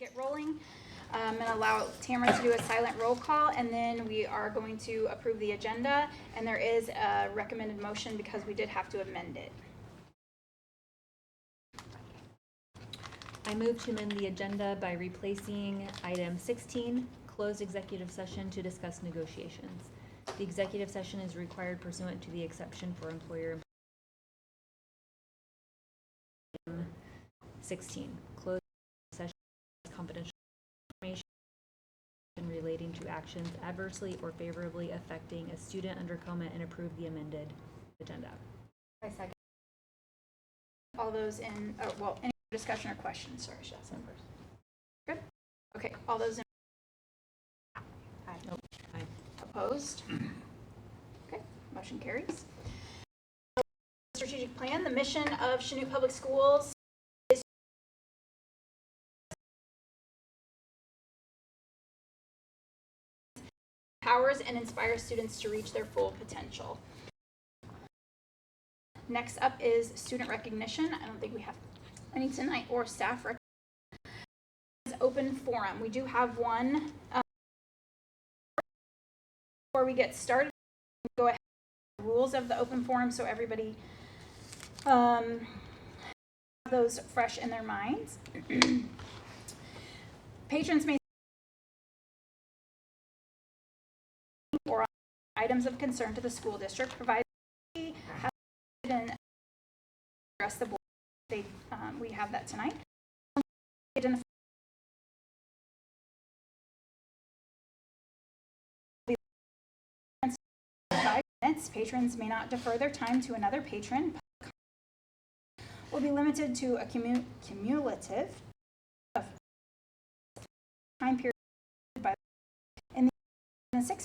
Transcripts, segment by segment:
get rolling and allow Tamara to do a silent roll call, and then we are going to approve the agenda, and there is a recommended motion because we did have to amend it. I move to amend the agenda by replacing item 16, closed executive session to discuss negotiations. The executive session is required pursuant to the exception for employer. 16, closed session confidential information relating to actions adversely or favorably affecting a student under coma, and approve the agenda. I second. All those in, any discussion or questions? Sorry, should I say first? Good. Okay, all those in. Aye. Nope. Aye. Opposed? Okay, motion carries. Strategic plan. The mission of Chanute Public Schools is empowers and inspires students to reach their full potential. Next up is student recognition. I don't think we have any tonight, or staff recognition. Open forum. We do have one. Before we get started, go ahead with the rules of the open forum so everybody have those fresh in their minds. Patrons may or items of concern to the school district, provided we have and address the board. We have that tonight. Patrons may not defer their time to another patron. Will be limited to a cumulative of time period by in the 6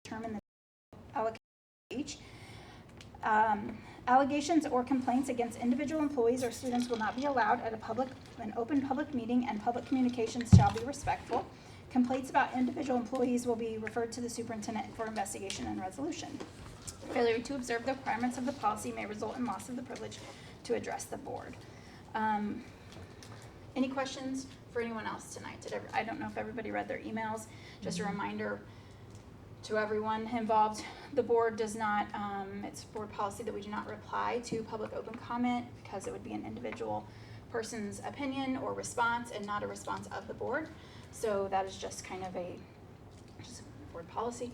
determine the allocation each. Allegations or complaints against individual employees or students will not be allowed at an open public meeting, and public communications shall be respectful. Complaints about individual employees will be referred to the superintendent for investigation and resolution. Failure to observe the requirements of the policy may result in loss of the privilege to address the board. Any questions for anyone else tonight? I don't know if everybody read their emails. Just a reminder to everyone involved, the board does not, it's board policy that we do not reply to public open comment, because it would be an individual person's opinion or response and not a response of the board. So that is just kind of just a board policy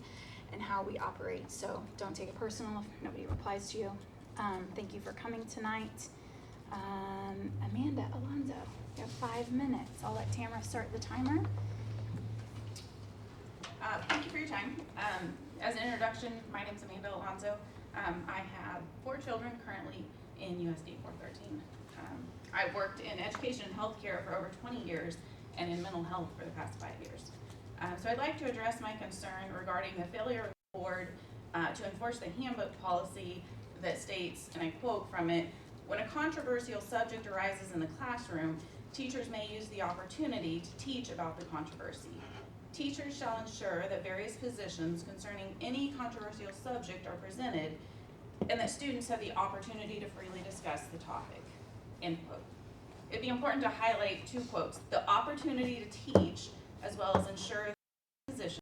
and how we operate. So don't take it personal if nobody replies to you. Thank you for coming tonight. Amanda Alonzo, you have 5 minutes. I'll let Tamara start the timer. Thank you for your time. As an introduction, my name is Amanda Alonzo. I have 4 children currently in USD 413. I've worked in education and healthcare for over 20 years and in mental health for the past 5 years. So I'd like to address my concern regarding the failure of the board to enforce the handbook policy that states, and I quote from it, "When a controversial subject arises in the classroom, teachers may use the opportunity to teach about the controversy. Teachers shall ensure that various positions concerning any controversial subject are presented and that students have the opportunity to freely discuss the topic." End quote. It'd be important to highlight 2 quotes: the opportunity to teach, as well as ensure that position.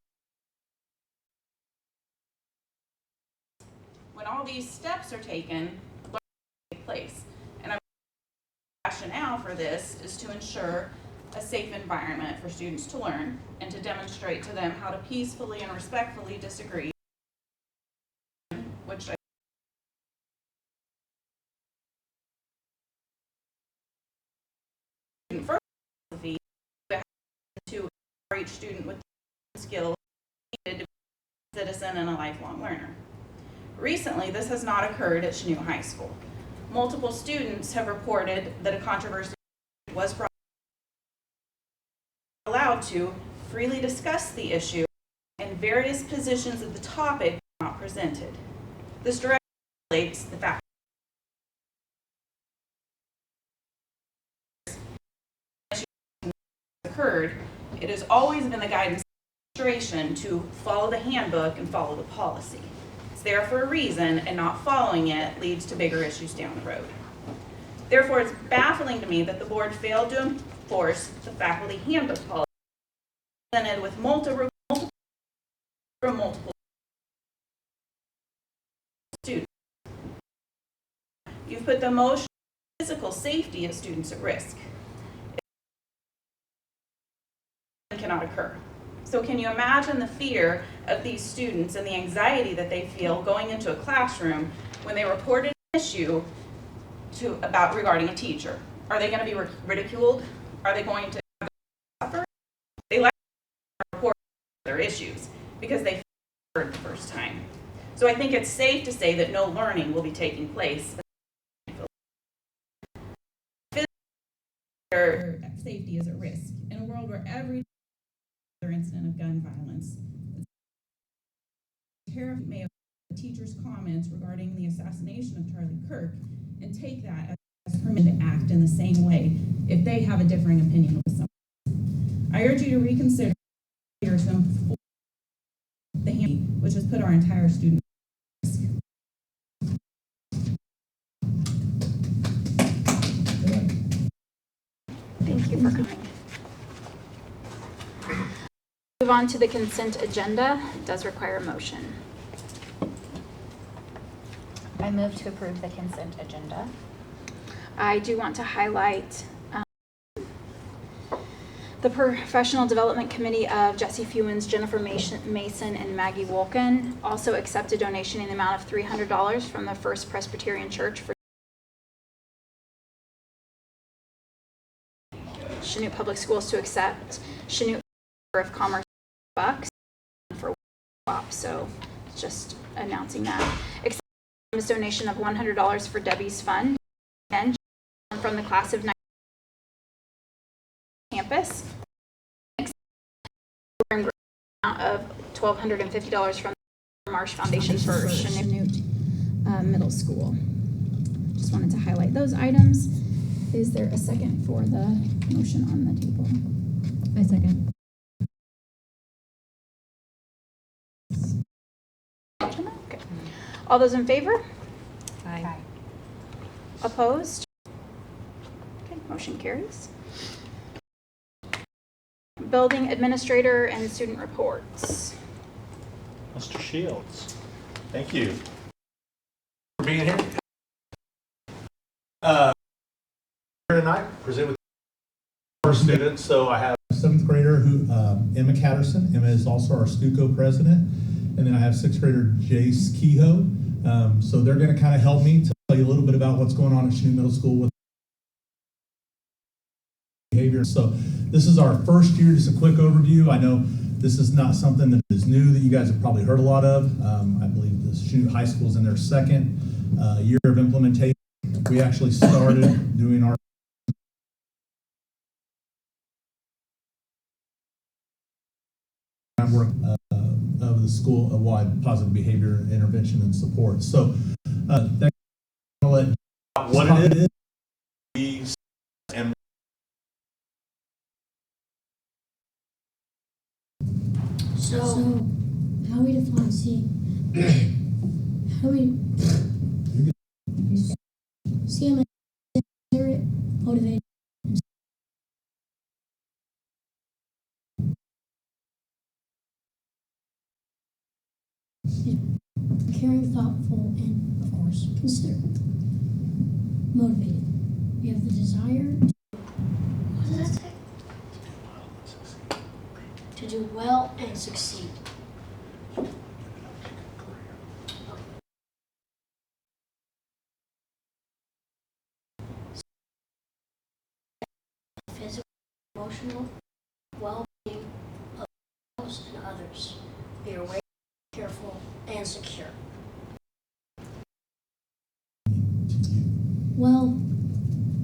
When all these steps are taken, what will take place? And the rationale for this is to ensure a safe environment for students to learn and to demonstrate to them how to peacefully and respectfully disagree, which philosophy to each student with the skills needed to be a citizen and a lifelong learner. Recently, this has not occurred at Chanute High School. Multiple students have reported that a controversy was brought allowed to freely discuss the issue, and various positions of the topic were not presented. This directly relates the fact that occurred. It has always been the guidance of the administration to follow the handbook and follow the policy. It's there for a reason, and not following it leads to bigger issues down the road. Therefore, it's baffling to me that the board failed to enforce the faculty handbook policy presented with multiple students. You've put the emotional and physical safety of students at risk. It cannot occur. So can you imagine the fear of these students and the anxiety that they feel going into a classroom when they reported an issue regarding a teacher? Are they going to be ridiculed? Are they going to suffer? They like to report their issues because they heard the first time. So I think it's safe to say that no learning will be taking place. Their safety is at risk in a world where every other incident of gun violence. Tariff may have the teacher's comments regarding the assassination of Charlie Kirk and take that as permission to act in the same way if they have a differing opinion with someone. I urge you to reconsider to enforce the handbook, which has put our entire student at risk. Thank you for coming. Move on to the consent agenda. It does require a motion. I move to approve the consent agenda. I do want to highlight the Professional Development Committee of Jesse Fewens, Jennifer Mason, and Maggie Wolken also accepted donation in the amount of $300 from the First Presbyterian Church for Chanute Public Schools to accept Chanute Chamber of Commerce bucks for WAP. So just announcing that. Accept this donation of $100 for Debbie's Fund and from the class of 9 campus. Amount of $1,250 from the Marsh Foundation for Chanute Middle School. Just wanted to highlight those items. Is there a second for the motion on the table? I second. Okay. All those in favor? Aye. Opposed? Okay, motion carries. Building administrator and student reports. Mr. Shields, thank you for being here. Here tonight, present with our students. So I have 7th grader who Emma Catterson. Emma is also our STUCO president, and then I have 6th grader Jace Kehoe. So they're going to kind of help me to tell you a little bit about what's going on at Chanute Middle School with behavior. So this is our first year. Just a quick overview. I know this is not something that is new that you guys have probably heard a lot of. I believe the Chanute High School is in their second year of implementation. We actually started doing our work of the school-wide positive behavior intervention and support. So that let what it is and So, how we define how we CMS motivated. Caring, thoughtful, and of course, considerate. Motivated. We have the desire to do well and succeed. Physical, emotional well-being of ourselves and others. Be aware, careful, and secure. Well,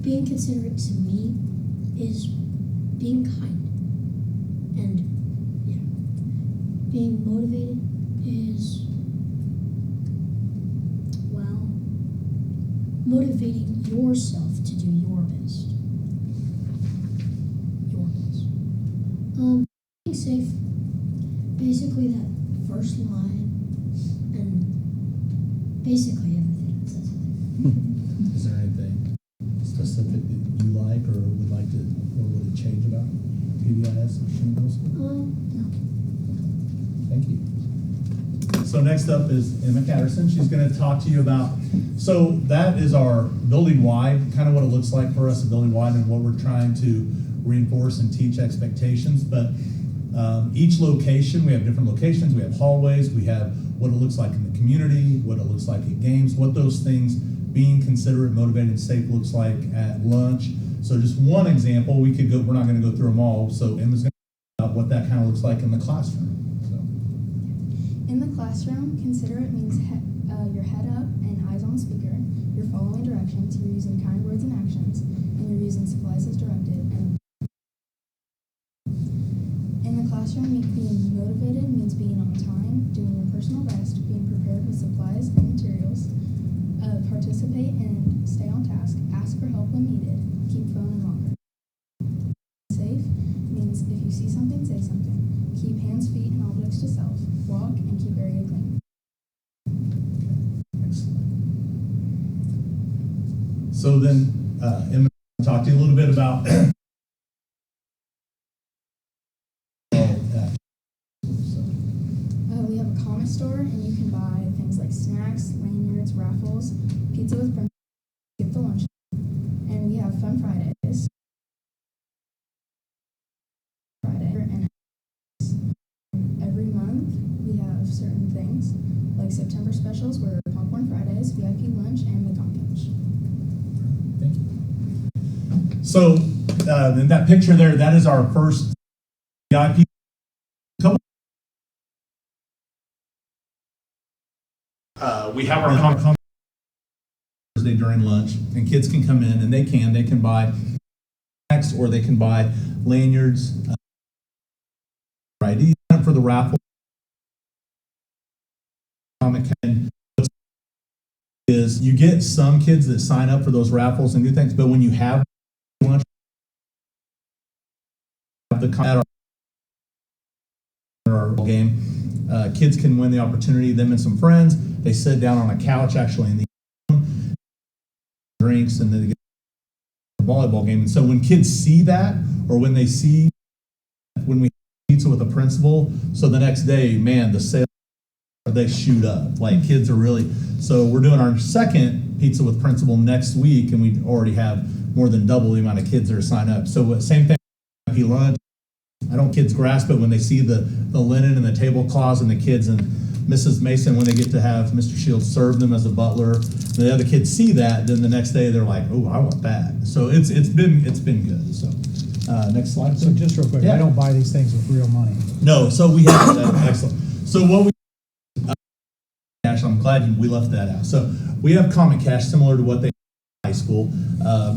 being considerate to me is being kind. And yeah, being motivated is, well, motivating yourself to do your best. Your best. Being safe, basically that first line, and basically everything that says it. is there anything specific that you like or would like to, or would change about PBIS at Chanute Middle School? No. Thank you. So next up is Emma Catterson. She's going to talk to you about, so that is our building-wide, kind of what it looks like for us, a building-wide, and what we're trying to reinforce and teach expectations. But each location, we have different locations, we have hallways, we have what it looks like in the community, what it looks like at games, what those things, being considerate, motivated, and safe looks like at lunch. So just one example, we could go, we're not going to go through them all, so Emma's going to talk about what that kind of looks like in the classroom. So. In the classroom, considerate means your head up and eyes on the speaker. You're following directions. You're using kind words and actions, and you're using supplies as directed. And in the classroom, being motivated means being on time, doing your personal best, being prepared with supplies and materials. Participate and stay on task. Ask for help when needed. Keep phone in locker. Safe means if you see something, say something. Keep hands, feet, and objects to self. Walk and keep area clean. Excellent. So then, Emma, talk to you a little bit about We have a comic store, and you can buy things like snacks, lanyards, raffles, pizza with principles, skip the lunch, and we have Fun Fridays. And every month we have certain things like September specials, where Popcorn Fridays, VIP lunch, and the Gum Couch. Thank you. So, in that picture there, that is our first VIP. We have our comic Thursday during lunch, and kids can come in and they can buy snacks, or they can buy lanyards, ID for the raffle. And is you get some kids that sign up for those raffles and do things, but when you have lunch, at our game, kids can win the opportunity. Them and some friends, they sit down on a couch, actually in the drinks, and then they get a volleyball game. And so when kids see that, or when they see when we have pizza with a principal, so the next day, man, the sales, they shoot up. Like, kids are really, so we're doing our second pizza with principal next week, and we already have more than double the amount of kids that are signed up. So same thing, happy lunch. I don't kids grasp it when they see the linen and the tablecloths, and the kids and Mrs. Mason, when they get to have Mr. Shields serve them as a butler, and the other kids see that, then the next day they're like, oh, I want that. So it's been good. So next slide. So just real quick, Yeah. I don't buy these things with real money. No, so we have that. Excellent. So what we cash, I'm glad we left that out. So we have common cash similar to what they have in high school.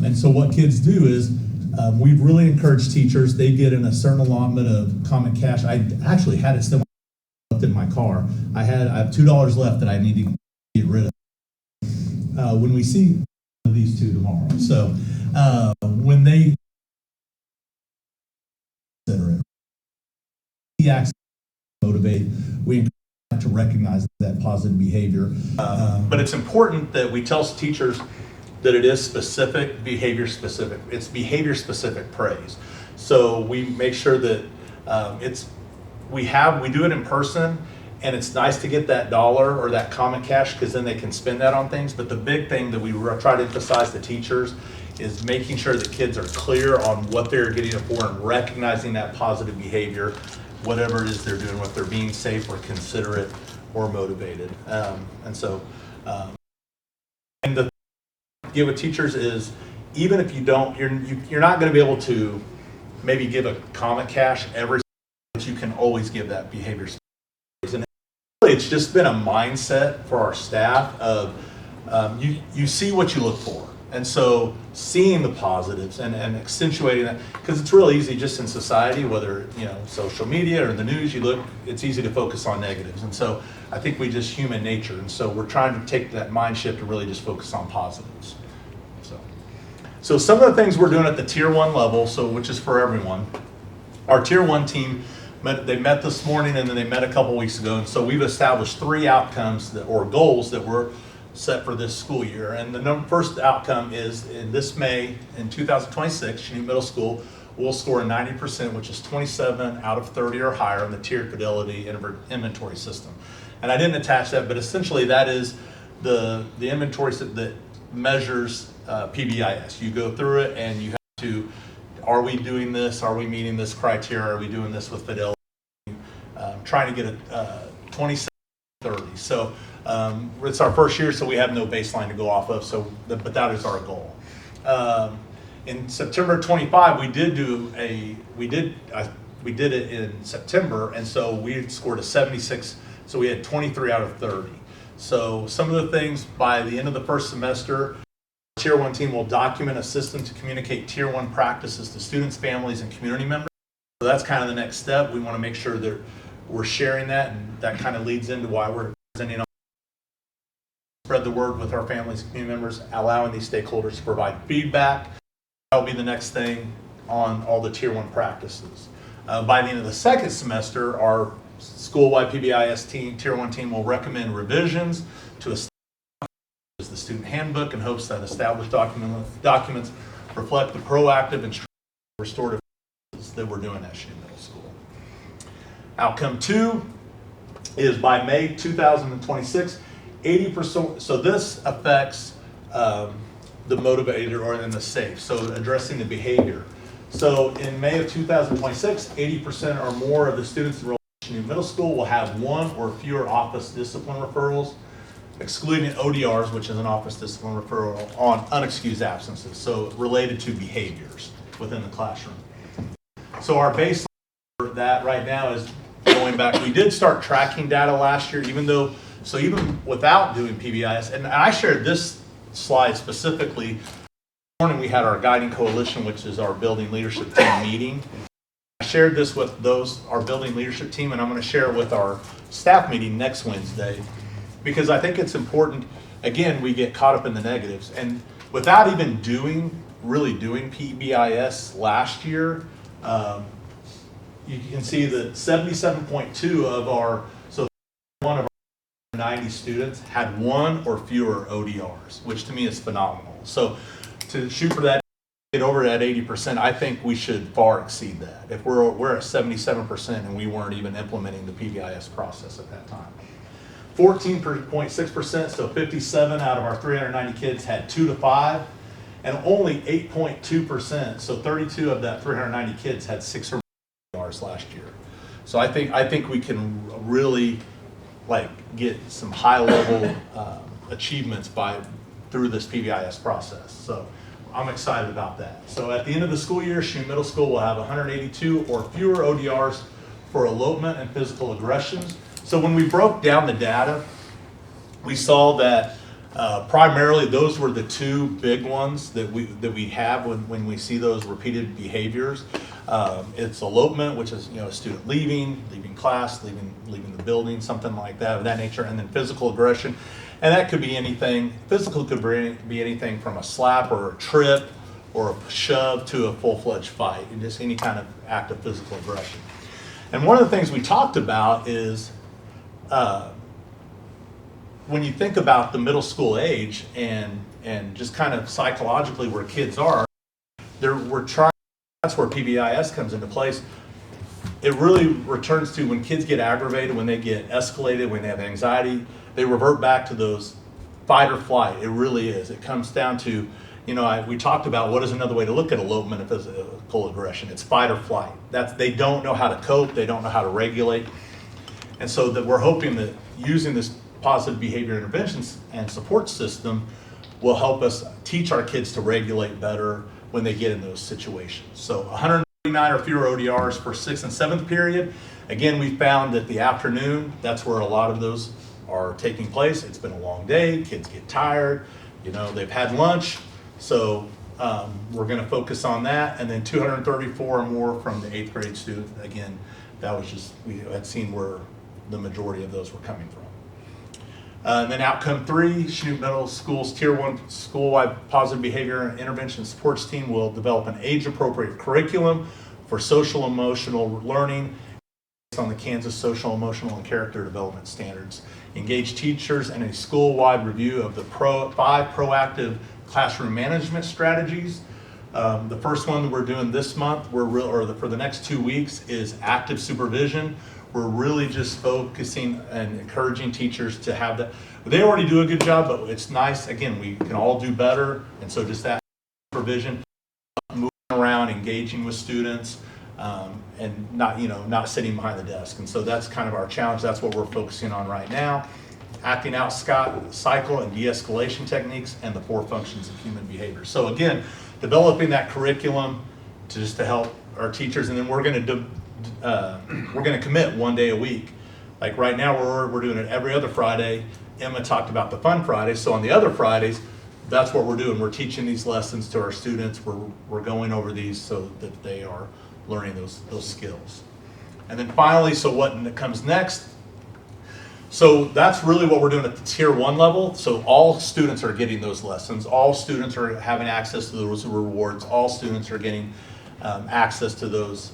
And so what kids do is we've really encouraged teachers. They get in a certain allotment of common cash. I actually had it still left in my car. I have $2 left that I need to get rid of. When we see these two tomorrow. So when they consider it, we actually motivate, we encourage to recognize that positive behavior. But it's important that we tell teachers that it is specific, behavior specific. It's behavior specific praise. So we make sure that we do it in person, and it's nice to get that dollar or that common cash, because then they can spend that on things. But the big thing that we try to emphasize to teachers is making sure that kids are clear on what they're getting it for, and recognizing that positive behavior, whatever it is they're doing, whether they're being safe or considerate or motivated. And the thing I get with teachers is, even if you don't, you're not going to be able to maybe give a common cash every, but you can always give that behavior space. And really, it's just been a mindset for our staff of you see what you look for. And so seeing the positives and accentuating that, because it's really easy just in society, whether social media or the news, it's easy to focus on negatives. And so I think we just human nature. And so we're trying to take that mind shift to really just focus on positives. So some of the things we're doing at the tier 1 level, which is for everyone. Our tier 1 team, they met this morning, and then they met a couple weeks ago. And so we've established 3 outcomes or goals that were set for this school year. And the first outcome is, in this May in 2026, Chanute Middle School will score a 90%, which is 27 out of 30 or higher on the tiered fidelity inventory system. And I didn't attach that, but essentially that is the inventory that measures PBIS. You go through it and you have to, are we doing this? Are we meeting this criteria? Are we doing this with fidelity? Trying to get a 27, 30. So it's our first year, so we have no baseline to go off of. So, but that is our goal. In September 25, we did it in September, and so we scored a 76. So we had 23 out of 30. So some of the things by the end of the first semester, Tier 1 team will document a system to communicate Tier 1 practices to students, families, and community members. So that's kind of the next step. We want to make sure that we're sharing that, and that kind of leads into why we're presenting on spread the word with our families and community members, allowing these stakeholders to provide feedback. That will be the next thing on all the Tier 1 practices. By the end of the second semester, our school-wide PBIS team, Tier 1 team will recommend revisions to establish the student handbook in hopes that established documents reflect the proactive and restorative that we're doing at Chanute Middle School. Outcome 2 is by May 2026, 80%, so this affects the motivator or in the SAFE, so addressing the behavior. So in May of 2026, 80% or more of the students enrolled in Chanute Middle School will have one or fewer office discipline referrals, excluding ODRs, which is an office discipline referral on unexcused absences, so related to behaviors within the classroom. So our baseline for that right now is going back, we did start tracking data last year, even without doing PBIS, and I shared this slide specifically. This morning we had our guiding coalition, which is our building leadership team meeting. I shared this with our building leadership team, and I'm going to share it with our staff meeting next Wednesday, because I think it's important. Again, we get caught up in the negatives, and without even really doing PBIS last year, you can see that 77.2 of one of our 90 students had one or fewer ODRs, which to me is phenomenal. So to shoot for that, get over at 80%, I think we should far exceed that. If we're at 77% and we weren't even implementing the PBIS process at that time. 14.6%, so 57 out of our 390 kids had 2 to 5, and only 8.2%, so 32 of that 390 kids had 6 or more ODRs last year. So I think we can really get some high level achievements through this PBIS process. So I'm excited about that. So at the end of the school year, Chanute Middle School will have 182 or fewer ODRs for elopement and physical aggressions. So when we broke down the data, we saw that primarily those were the two big ones that we have when we see those repeated behaviors. It's elopement, which is a student leaving class, leaving the building, something like that of that nature, and then physical aggression, and that could be anything. Physical could be anything from a slap or a trip or a shove to a full-fledged fight, and just any kind of act of physical aggression. And one of the things we talked about is when you think about the middle school age and just kind of psychologically where kids are, we're trying. That's where PBIS comes into place. It really returns to when kids get aggravated, when they get escalated, when they have anxiety, they revert back to those fight or flight. It really is. It comes down to, we talked about what is another way to look at elopement and physical aggression. It's fight or flight. They don't know how to cope. They don't know how to regulate. And so that we're hoping that using this positive behavior interventions and support system will help us teach our kids to regulate better when they get in those situations. So 139 or fewer ODRs for 6th and 7th period. Again, we found that the afternoon, that's where a lot of those are taking place. It's been a long day, kids get tired, they've had lunch. So we're gonna focus on that. And then 234 or more from the 8th grade student. Again, that was just, we had seen where the majority of those were coming from. And then outcome 3, Chanute Middle School's Tier 1 school-wide positive behavior intervention supports team will develop an age-appropriate curriculum for social emotional learning based on the Kansas Social, Emotional, and Character Development Standards. Engage teachers in a school-wide review of the 5 proactive classroom management strategies The first one that we're doing this month, for the next 2 weeks, is active supervision. We're really just focusing and encouraging teachers to have that. They already do a good job, but it's nice, again, we can all do better. And so just that supervision, moving around, engaging with students, and not sitting behind the desk. And so that's kind of our challenge. That's what we're focusing on right now. Acting out cycle and de-escalation techniques and the 4 functions of human behavior. So again, developing that curriculum to help our teachers, and then we're going to commit 1 day a week. Like right now, we're doing it every other Friday. Emma talked about the fun Fridays, so on the other Fridays, that's what we're doing. We're teaching these lessons to our students. We're going over these so that they are learning those skills. And then finally, so what comes next? So that's really what we're doing at the tier 1 level. So all students are getting those lessons. All students are having access to those rewards. All students are getting access to those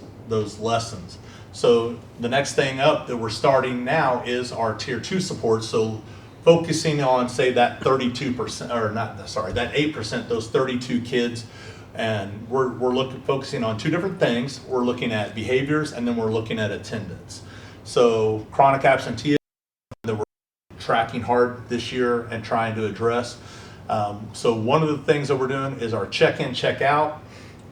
lessons. So the next thing up that we're starting now is our tier 2 support. So focusing on, say, that 32%, or not, sorry, that 8%, those 32 kids. And we're focusing on 2 different things. We're looking at behaviors, and then we're looking at attendance. So chronic absenteeism that we're tracking hard this year and trying to address. So one of the things that we're doing is our check-in, check-out.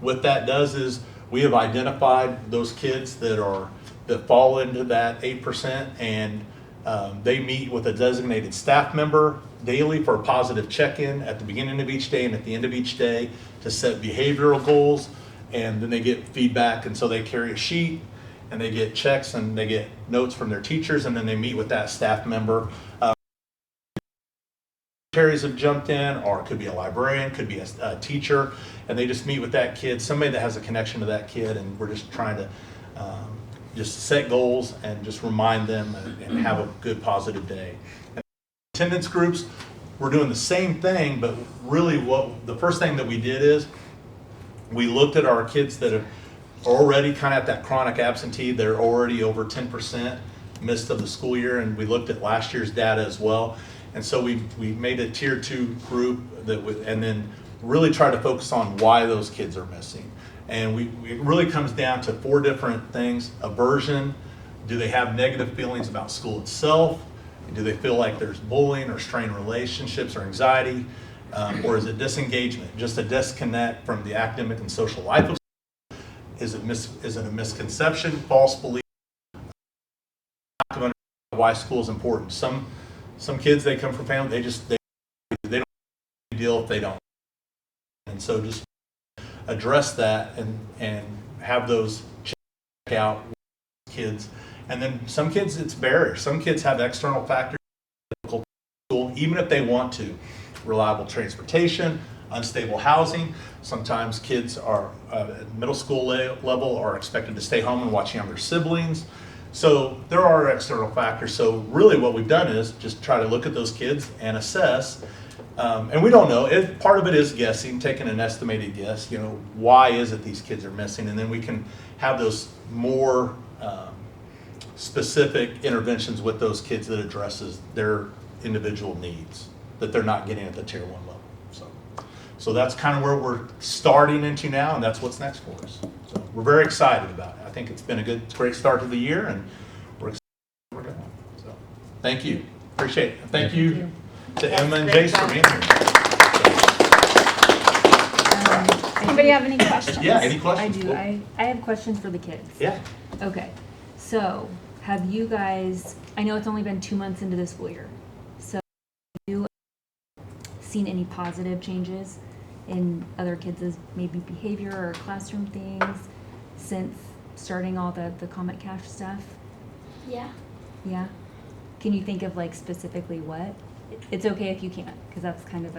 What that does is we have identified those kids that fall into that 8%, and they meet with a designated staff member daily for a positive check-in at the beginning of each day and at the end of each day to set behavioral goals, and then they get feedback, and so they carry a sheet and they get checks and they get notes from their teachers, and then they meet with that staff member. Secretaries have jumped in, or it could be a librarian, could be a teacher, and they just meet with that kid, somebody that has a connection to that kid, and we're just trying to just set goals and just remind them and have a good positive day. And attendance groups, we're doing the same thing, but really the first thing that we did is we looked at our kids that are already kind of at that chronic absentee. They're already over 10% missed of the school year, and we looked at last year's data as well. And so we made a tier 2 group and then really try to focus on why those kids are missing. And it really comes down to 4 different things. Aversion, do they have negative feelings about school itself? Do they feel like there's bullying or strained relationships or anxiety? Or is it disengagement, just a disconnect from the academic and social life of school? Is it a misconception, false belief, lack of understanding why school is important? Some kids, they come from family, they don't deal if they don't. And so just address that and have those check out kids. And then some kids, it's barriers. Some kids have external factors, difficult school, even if they want to. Reliable transportation, unstable housing. Sometimes kids are at middle school level are expected to stay home and watch younger siblings. So there are external factors. So really what we've done is just try to look at those kids and assess. And we don't know. Part of it is guessing, taking an estimated guess. Why is it these kids are missing? And then we can have those more specific interventions with those kids that addresses their individual needs that they're not getting at the tier 1 level. So that's kind of where we're starting into now, and that's what's next for us. So we're very excited about it. I think it's been a great start to the year, and we're excited where we're going. So thank you. Appreciate it. Thank you to Emma and Jace for being here. Anybody have any questions? Yeah, any questions? I do. I have questions for the kids. Yeah. Okay. So have you guys, I know it's only been 2 months into the school year, so have you seen any positive changes in other kids' maybe behavior or classroom things since starting all the Comet Cash stuff? Yeah. Yeah? Can you think of specifically what? It's okay if you can't, because that's kind of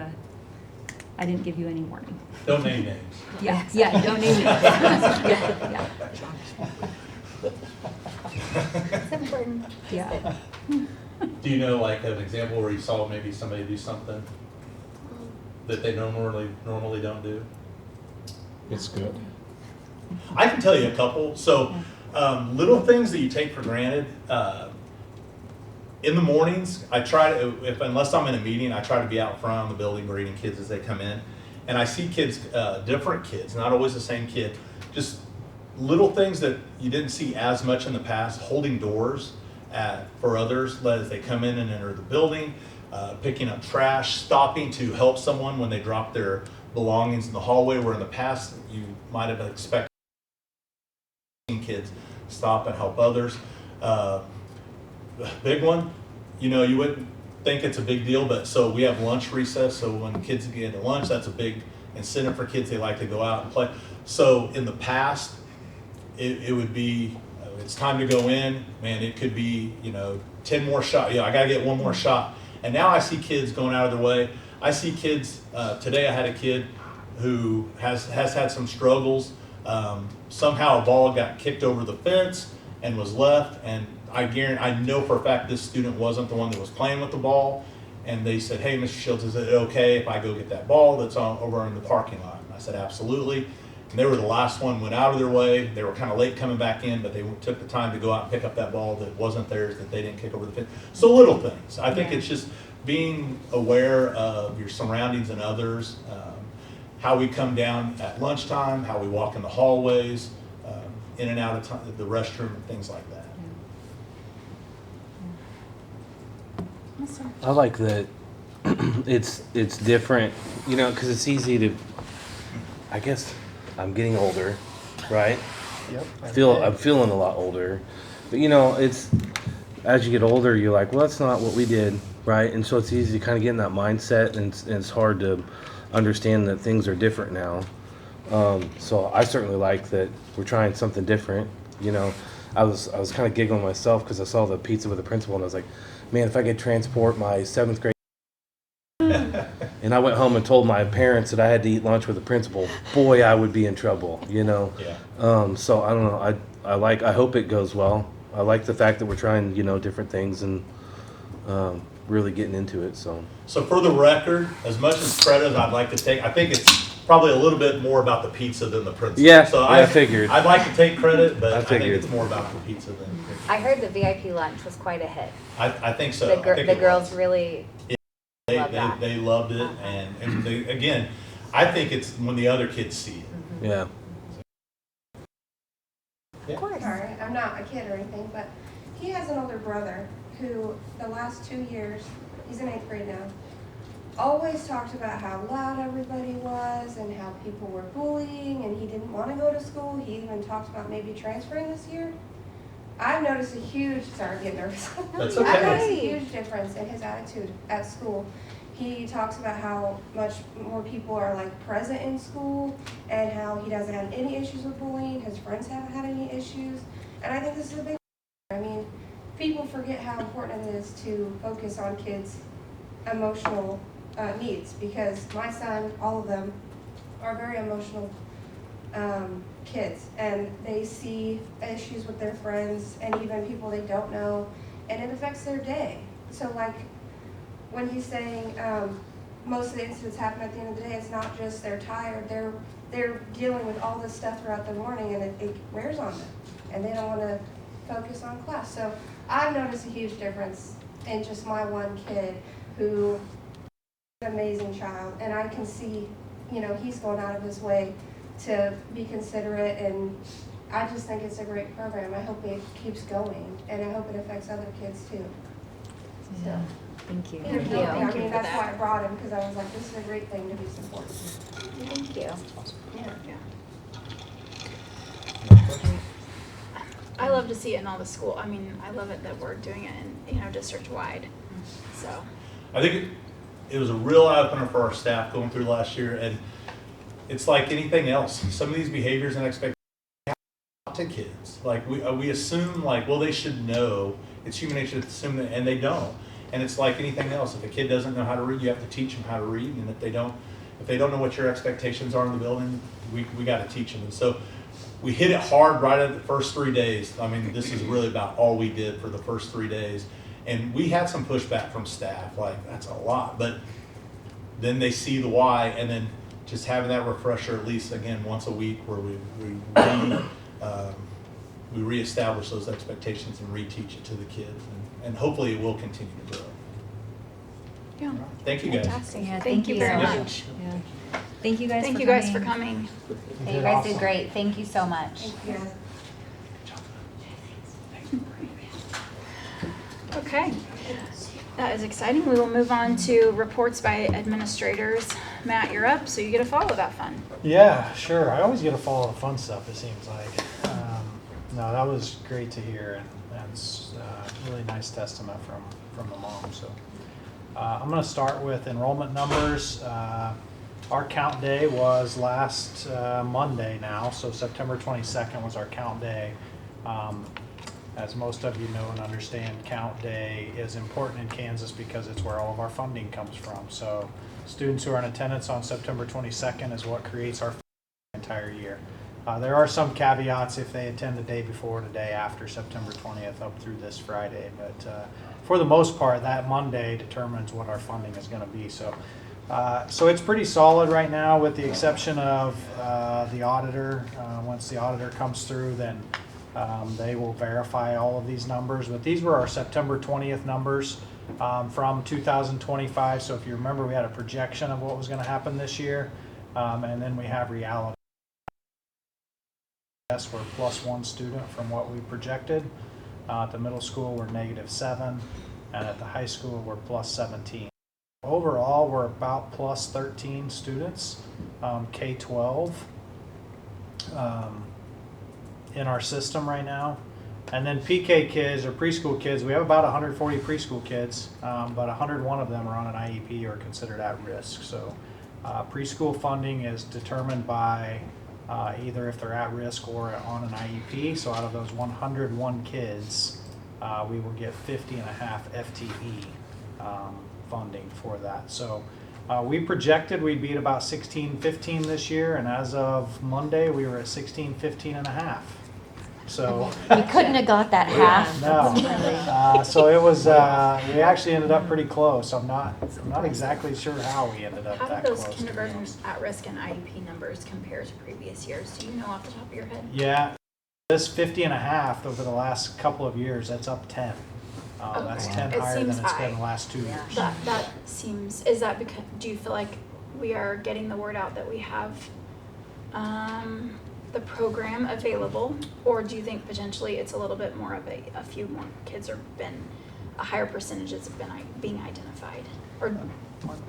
I didn't give you any warning. Don't name names. Yeah, don't name names. Yeah. It's important. Yeah. Do you know an example where you saw maybe somebody do something that they normally don't do? It's good. I can tell you a couple. So little things that you take for granted. In the mornings, I try to, unless I'm in a meeting, I try to be out front of the building greeting kids as they come in. And I see kids, different kids, not always the same kid, just little things that you didn't see as much in the past, holding doors for others as they come in and enter the building, picking up trash, stopping to help someone when they drop their belongings in the hallway, where in the past you might have expected kids stop and help others. Big one, you wouldn't think it's a big deal, but so we have lunch recess, so when kids get to lunch, that's a big incentive for kids. They like to go out and play. So in the past, it would be, it's time to go in, man, it could be, 10 more shots. I got to get one more shot. And now I see kids going out of their way. I see kids, today I had a kid who has had some struggles. Somehow a ball got kicked over the fence and was left, and I know for a fact this student wasn't the one that was playing with the ball. And they said, "Hey, Mr. Shields, is it okay if I go get that ball that's over in the parking lot?" And I said, "Absolutely." And they were the last one, went out of their way. They were kind of late coming back in, but they took the time to go out and pick up that ball that wasn't theirs, that they didn't kick over the fence. So little things. I think it's just being aware of your surroundings and others, how we come down at lunchtime, how we walk in the hallways, in and out of the restroom, and things like that. Awesome. I like that it's different, because it's easy to, I guess I'm getting older, right? Yep. I'm feeling a lot older, but it's, as you get older, you're like, well, that's not what we did, right? And so it's easy to kind of get in that mindset, and it's hard to understand that things are different now. So I certainly like that we're trying something different. I was kind of giggling myself because I saw the pizza with the principal, and I was like, man, if I could transport my 7th grade, and I went home and told my parents that I had to eat lunch with the principal, boy, I would be in trouble, Yeah. So I don't know. I hope it goes well. I like the fact that we're trying, different things and really getting into it. So For the record, as much as credit I'd like to take, I think it's probably a little bit more about the pizza than the principal. Yeah, So I figured. I'd like to take credit, but I think figured. it's more about the pizza than. I heard the VIP lunch was quite a hit. I think so. The, I think the it girls was. really loved that. They loved it, and they, again, I think it's when the other kids see it. yeah. Yeah. Of course. Sorry, I'm not a kid or anything, but he has an older brother who the last 2 years, he's in 8th grade now, always talked about how loud everybody was and how people were bullying and he didn't want to go to school. He even talked about maybe transferring this year. I've noticed a huge, sorry, I'm getting nervous. That's I've okay. noticed a huge difference in his attitude at school. He talks about how much more people are present in school and how he doesn't have any issues with bullying. His friends haven't had any issues. And I think this is a big, people forget how important it is to focus on kids' emotional needs, because my son, all of them, are very emotional kids, and they see issues with their friends and even people they don't know, and it affects their day. So when he's saying most of the incidents happen at the end of the day, it's not just they're tired, they're dealing with all this stuff throughout the morning, and it wears on them, and they don't want to focus on class. So I've noticed a huge difference in just my one kid who is an amazing child, and I can see, he's going out of his way to be considerate, and I just think it's a great program. I hope it keeps going, and I hope it affects other kids too. Yeah. Thank you. There's no- Thank I you mean, for that's that. why I brought him, because I was like, this is a great thing to be supported. Thank you. Yeah. I love to see it in all the school. I love it that we're doing it in, district wide. So, I think it was a real eye opener for our staff going through last year, and it's like anything else. Some of these behaviors and expectations to kids, we assume well, they should know. It's human nature to assume that, and they don't. And it's like anything else. If a kid doesn't know how to read, you have to teach them how to read. And if they don't know what your expectations are in the building, we got to teach them. And so we hit it hard right at the first 3 days. This is really about all we did for the first 3 days. And we had some pushback from staff, that's a lot. But then they see the why, and then just having that refresher at least, again, once a week where we reestablish those expectations and reteach it to the kids. And hopefully it will continue to grow. yeah. Thank you guys. Fantastic. Yeah, Thank you very so much. Yeah. Thank you guys Thank for you coming. guys for coming. You guys did great. Thank you so much. Yeah. Okay, that is exciting. We will move on to reports by administrators. Matt, you're up, so you get to follow that fun. Yeah, sure. I always get to follow the fun stuff, it seems like. No, that was great to hear, and it's really nice testament from the mom. So I'm going to start with enrollment numbers. Our count day was last Monday now, so September 22nd was our count day. As most of you know and understand, count day is important in Kansas because it's where all of our funding comes from. So students who are in attendance on September 22nd is what creates our entire year. There are some caveats if they attend the day before, the day after September 20th up through this Friday, but for the most part, that Monday determines what our funding is going to be. So it's pretty solid right now, with the exception of the auditor. Once the auditor comes through, then they will verify all of these numbers. But these were our September 20th numbers from 2025. So if you remember, we had a projection of what was going to happen this year, and then we have reality. Yes, we're +1 student from what we projected. At the middle school, we're -7, and at the high school, we're +17. Overall, we're about +13 students, K-12, in our system right now. And then PK kids, or preschool kids, we have about 140 preschool kids, but 101 of them are on an IEP or considered at risk. So preschool funding is determined by either if they're at risk or on an IEP. So out of those 101 kids, we will get 50.5 FTE funding for that. So we projected we'd be at about 16-15 this year, and as of Monday, we were at 16-15.5. So We couldn't have got that half. no, so it was. We actually ended up pretty close. I'm not exactly sure how we ended up How that do those close. kindergarten at-risk and IEP numbers compare to previous years? Do you know off the top of your head? Yeah, this 50.5 over the last couple of years, that's up 10. That's Okay. 10 It higher than seems it's been high. the last 2 years. That seems, is that because, do you feel like we are getting the word out that we have the program available? Or do you think potentially it's a little bit more of a few more kids have been, a higher percentage has been being identified? Or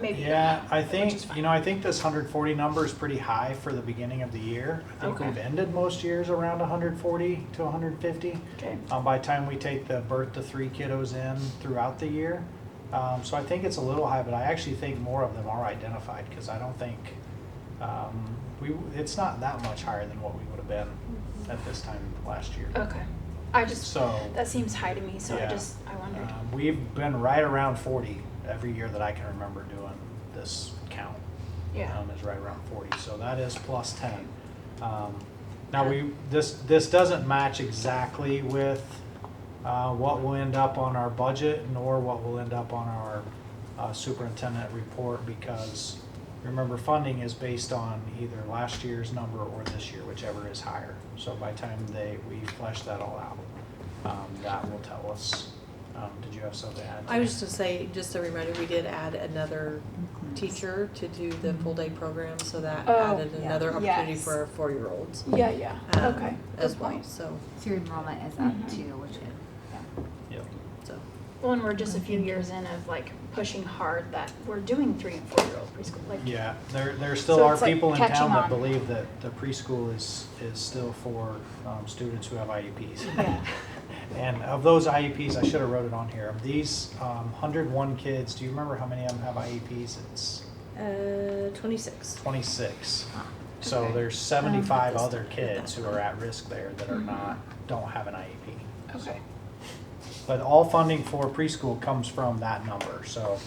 maybe. Yeah, I which is think, fine. I think this 140 number is pretty high for the beginning of the year. I think Okay. we've ended most years around 140 to 150. Okay. By the time we take the birth to 3 kiddos in throughout the year. So I think it's a little high, but I actually think more of them are identified, because I don't think, it's not that much higher than what we would have been at this time last year. Okay. So, That seems high to me, so yeah. I wondered. We've been right around 40 every year that I can remember doing this count. Yeah. Is right around 40, so that is +10. Now this doesn't match exactly with what will end up on our budget, nor what will end up on our superintendent report, because remember, funding is based on either last year's number or this year, whichever is higher. So by the time we flesh that all out, that will tell us. Did you have something to add? I was just to say, just a reminder, we did add another teacher to do the full day program, so that Oh, added another opportunity yes. for our 4-year-olds. Yeah. Okay. As Good well, point. so, So your enrollment is up Mhm. too, which is, Yep. so. Well, and we're just a few years in of like pushing hard that we're doing 3 and 4-year-old preschool. Like, Yeah, there still So are it's like people in catching town that on. believe that the preschool is still for students who have IEPs. Yeah. And of those IEPs, I should have wrote it on here. Of these 101 kids, do you remember how many of them have IEPs? It's 26. 26. So Okay. there's 75 this other stuff, kids who are at risk there that are don't have an IEP. Okay. But all funding for preschool comes from that number. So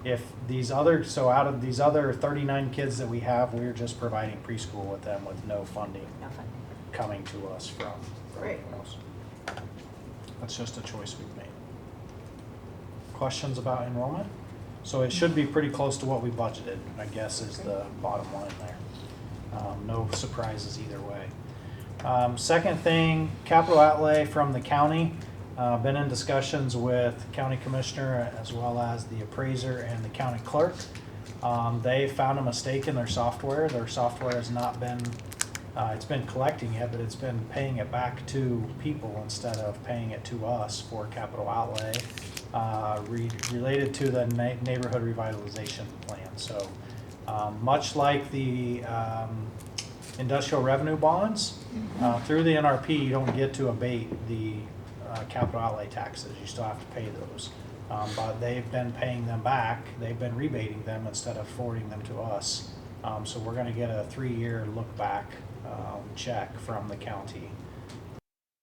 if out of these other 39 kids that we have, we're just providing preschool with them with no funding no fun. coming to us from Right. anyone else. That's just a choice we've made. Questions about enrollment? So it should be pretty close to what we budgeted, I guess, is the bottom line there. No surprises either way. Second thing, capital outlay from the county. Been in discussions with county commissioner as well as the appraiser and the county clerk. They found a mistake in their software. Their software has not been, it's been collecting it, but it's been paying it back to people instead of paying it to us for capital outlay related to the neighborhood revitalization plan. So much like the industrial revenue bonds, through the NRP, you don't get to abate the capital outlay taxes. You still have to pay those. But they've been paying them back. They've been rebating them instead of forwarding them to us. So we're going to get a 3-year look back check from the county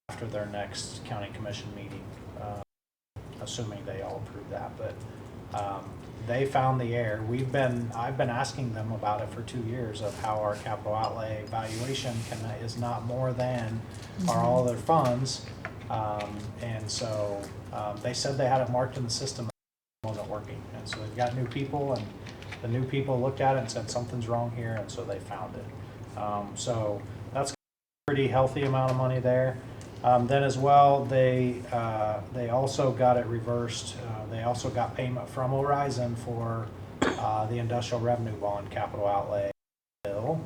after their next county commission meeting, assuming they all approve that. But they found the error. I've been asking them about it for 2 years of how our capital outlay valuation is not more than are all their funds. And so they said they had it marked in the system, it wasn't working. And so they've got new people, and the new people looked at it and said something's wrong here, and so they found it. So that's a pretty healthy amount of money there. Then as well, they also got it reversed. They also got payment from Horizon for the industrial revenue bond capital outlay bill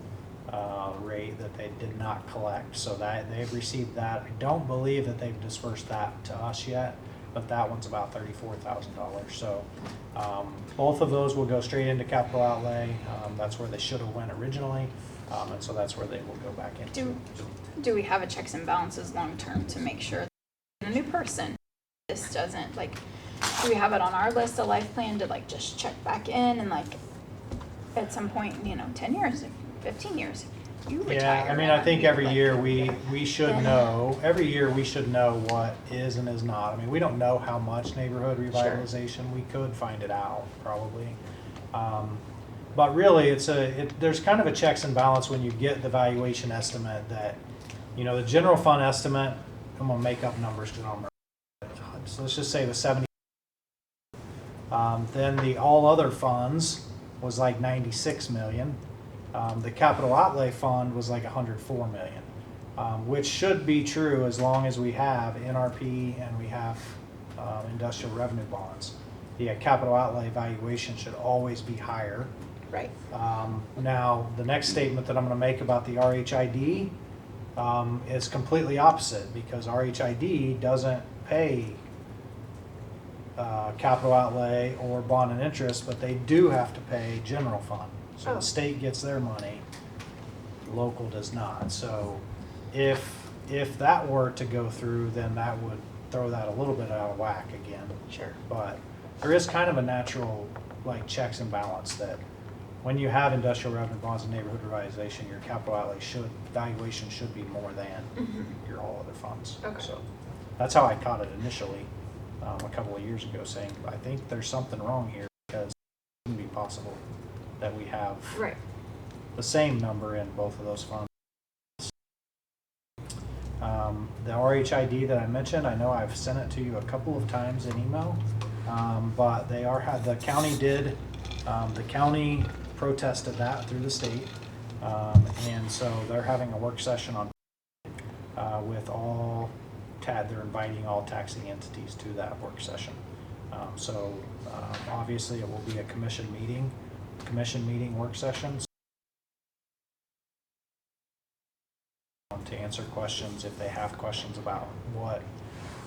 rate that they did not collect. So that they've received that. I don't believe that they've dispersed that to us yet, but that one's about $34,000. So both of those will go straight into capital outlay. That's where they should have went originally, and so that's where they will go back into. Do we have a checks and balances long term to make sure that a new person, this doesn't like, do we have it on our list, a life plan to like just check back in and like at some point, 10 years, 15 years, you retire? Yeah, I mean, I think every like, year we should know, what is and is not. I mean, we don't know how much neighborhood revitalization. We could find it out probably. But really, there's kind of a checks and balance when you get the valuation estimate that, the general fund estimate, I'm gonna make up numbers because I don't remember. So let's just say the 70. Then the all other funds was like 96 million. The capital outlay fund was like 104 million, which should be true as long as we have NRP and we have industrial revenue bonds. The capital outlay valuation should always be higher. Right. Now, the next statement that I'm going to make about the RHID is completely opposite, because RHID doesn't pay capital outlay or bond and interest, but they do have to pay general fund. So the state gets their money, local does not. So if that were to go through, then that would throw that a little bit out of whack again. Sure. But there is kind of a natural checks and balance that when you have industrial revenue bonds and neighborhood revitalization, your capital outlay valuation should be more than your all other funds. Okay. So that's how I caught it initially a couple of years ago, saying I think there's something wrong here, because it wouldn't be possible that we have the same number in both of those funds. The RHID that I mentioned, I know I've sent it to you a couple of times in email, but the county protested that through the state, and so they're having a work session on with all they're inviting all taxing entities to that work session. So obviously it will be a commission meeting work session to answer questions if they have questions about what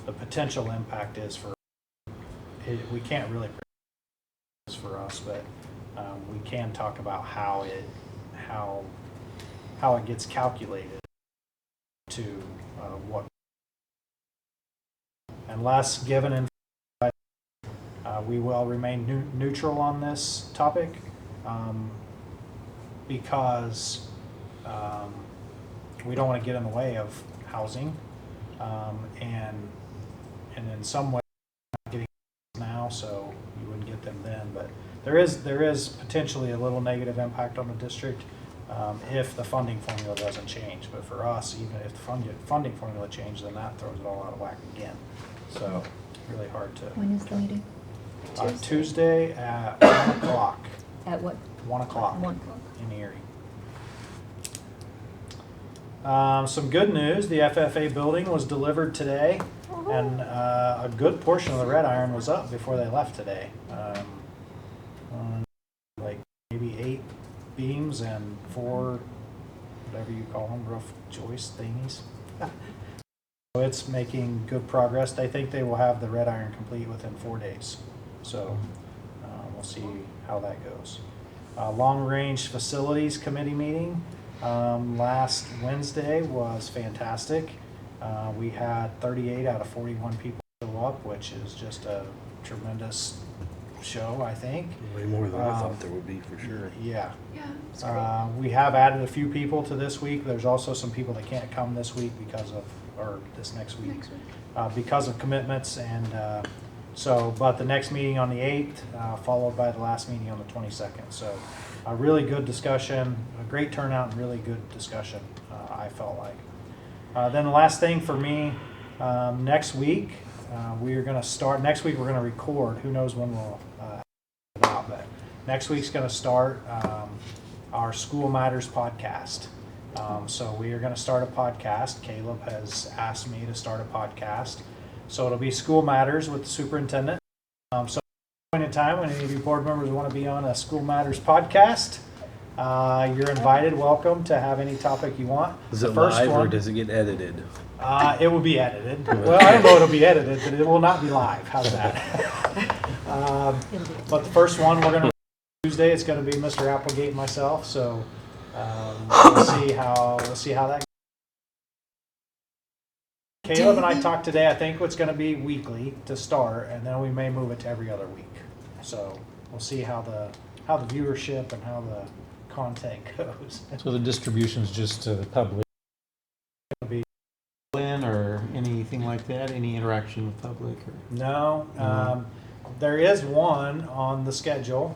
the potential impact is for it. We can't really predict this for us, but we can talk about how it gets calculated to what, unless given in we will remain neutral on this topic, because we don't want to get in the way of housing, and in some way not getting now, so you wouldn't get them then. But there is potentially a little negative impact on the district if the funding formula doesn't change. But for us, even if the funding formula changes, then that throws it all out of whack again. So really hard to. When is the meeting? Tuesday at 1 o'clock. At what? 1 o'clock. 1 o'clock. In Erie. Some good news, the FFA building was delivered today, and a good portion of the red iron was up before they left today. Like beams and 4, whatever you call them, roof joist thingies. So it's making good progress. They think they will have the red iron complete within 4 days. So we'll see how that goes. Long Range Facilities Committee meeting last Wednesday was fantastic. We had 38 out of 41 people show up, which is just a tremendous show, I think. Way more than I thought there would be, for sure. Yeah. Yeah, it's great. We have added a few people to this week. There's also some people that can't come this week because of, or this next week. Because of commitments, and but the next meeting on the 8th, followed by the last meeting on the 22nd. So a really good discussion, a great turnout, and really good discussion, I felt like. Then the last thing for me, next week, we're going to start, next week we're going to record, who knows when we'll out, but next week's going to start our School Matters podcast. So we are going to start a podcast. Caleb has asked me to start a podcast. So it'll be School Matters with the superintendent. So at this point in time, when any of you board members want to be on a School Matters podcast, you're invited. Welcome to have any topic you want. Is it live or does it get edited? It will be edited. Well, I don't know it'll be edited, but it will not be live. How's that? But the first one we're going to Tuesday. It's going to be Mr. Applegate and myself. So we'll see how that goes. Caleb and I talked today. I think it's going to be weekly to start, and then we may move it to every other week. So we'll see how the viewership and how the content goes. So the distribution's just to the public? Or anything like that? Any interaction with public? Or? No. There is one on the schedule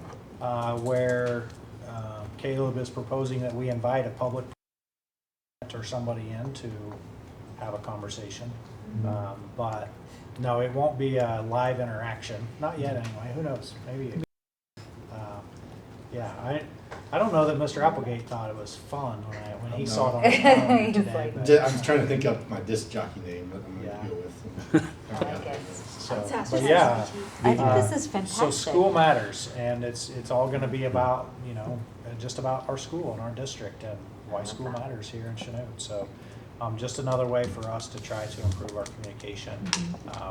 where Caleb is proposing that we invite a public or somebody in to have a conversation. But no, it won't be a live interaction. Not yet anyway. Who knows? Maybe. Yeah, I don't know that Mr. Applegate thought it was fun when he saw it on the phone today. But, I'm trying to think of my disc jockey name that I'm going to go with. I like it. So, but yeah, I think this is fantastic. So School Matters, and it's all going to be about, just about our school and our district and why school matters here in Chanute. So just another way for us to try to improve our communication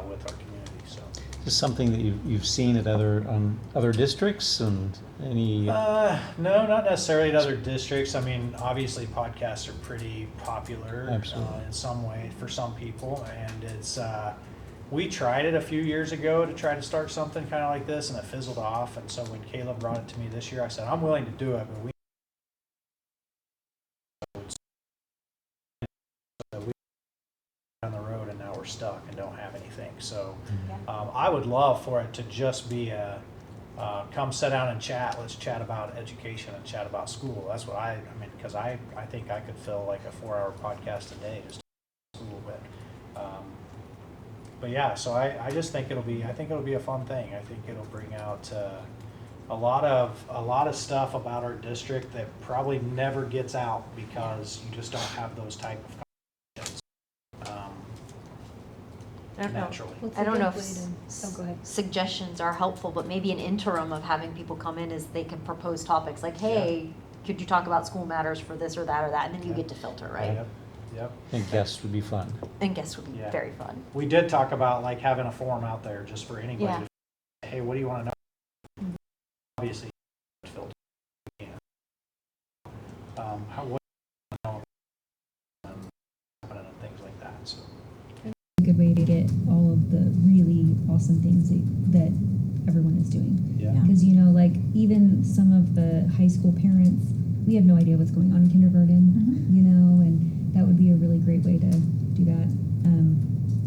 with our community. So Is this something that you've seen at other districts and any? No, not necessarily at other districts. I mean, obviously podcasts are pretty popular in some way for some people, and it's we tried it a few years ago to try to start something kind of like this, and it fizzled off. And so when Caleb brought it to me this year, I said, I'm willing to do it, but we down the road, and now we're stuck and don't have anything. So I would love for it to just be a come sit down and chat. Let's chat about education and chat about school. That's what I mean, because I think I could fill like a 4-hour podcast a day just a little bit. But yeah, so I just think it'll be a fun thing. I think it'll bring out a lot of stuff about our district that probably never gets out because you just don't have those type of conversations naturally. I don't know if go ahead. suggestions are helpful, but maybe an interim of having people come in is they can propose topics like, hey, could you talk about school matters for this or that, and then you get to filter, right? Yep. And guests would be fun. And guests would be very fun. We did talk about like having a forum out there just for anybody to say, hey, what do you want to know? Obviously, filter. What do you know and things like that. So. A good way to get all of the really awesome things that everyone is doing. Yeah. Because, like, even some of the high school parents, we have no idea what's going on in kindergarten, and that would be a really great way to do that.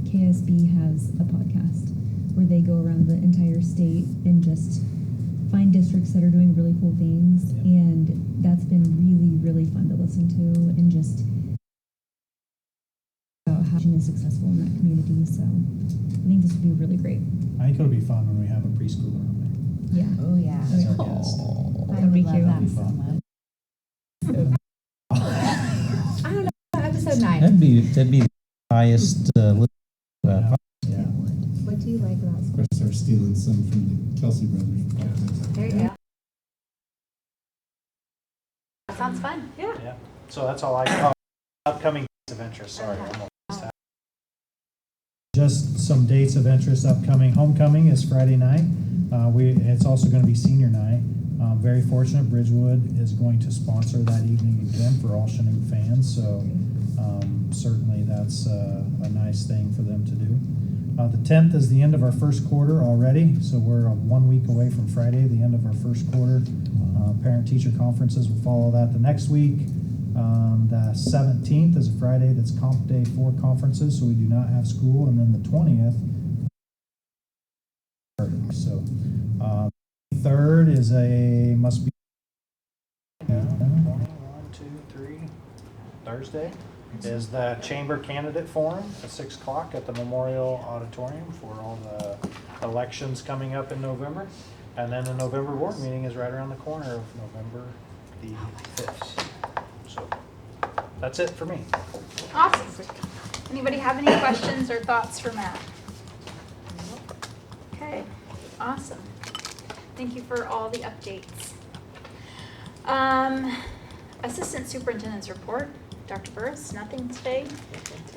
KSB has a podcast where they go around the entire state and just find districts that are doing really cool things, and that's been really, really fun to listen to, and just about how she is successful in that community. So I think this would be really great. I think it'll be fun when we have a preschooler on there. Yeah. Oh yeah. As our guest. I That'd be would love cute. that so much. I don't know. Episode 9. That'd be the highest. What do you like about Of course, they're stealing some from the Kelsey brothers. There you go. Sounds fun. Yeah. Yeah, so that's all I, upcoming dates of interest, sorry. I'm almost just some dates of interest upcoming. Homecoming is Friday night. It's also going to be senior night. Very fortunate, Bridgewood is going to sponsor that evening again for all Chanute fans, so certainly that's a nice thing for them to do. The 10th is the end of our first quarter already, so we're 1 week away from Friday, the end of our first quarter. Parent-teacher conferences will follow that the next week. The 17th is a Friday, that's comp day for conferences, so we do not have school, and then the 20th. So, 3rd is must be 1, 2, 3, Thursday is the Chamber Candidate Forum at 6 o'clock at the Memorial Auditorium for all the elections coming up in November. And then the November board meeting is right around the corner of November the 5th. So that's it for me. Awesome. Anybody have any questions or thoughts for Matt? Okay, awesome. Thank you for all the updates. Assistant Superintendent's report. Dr. Burris, nothing today?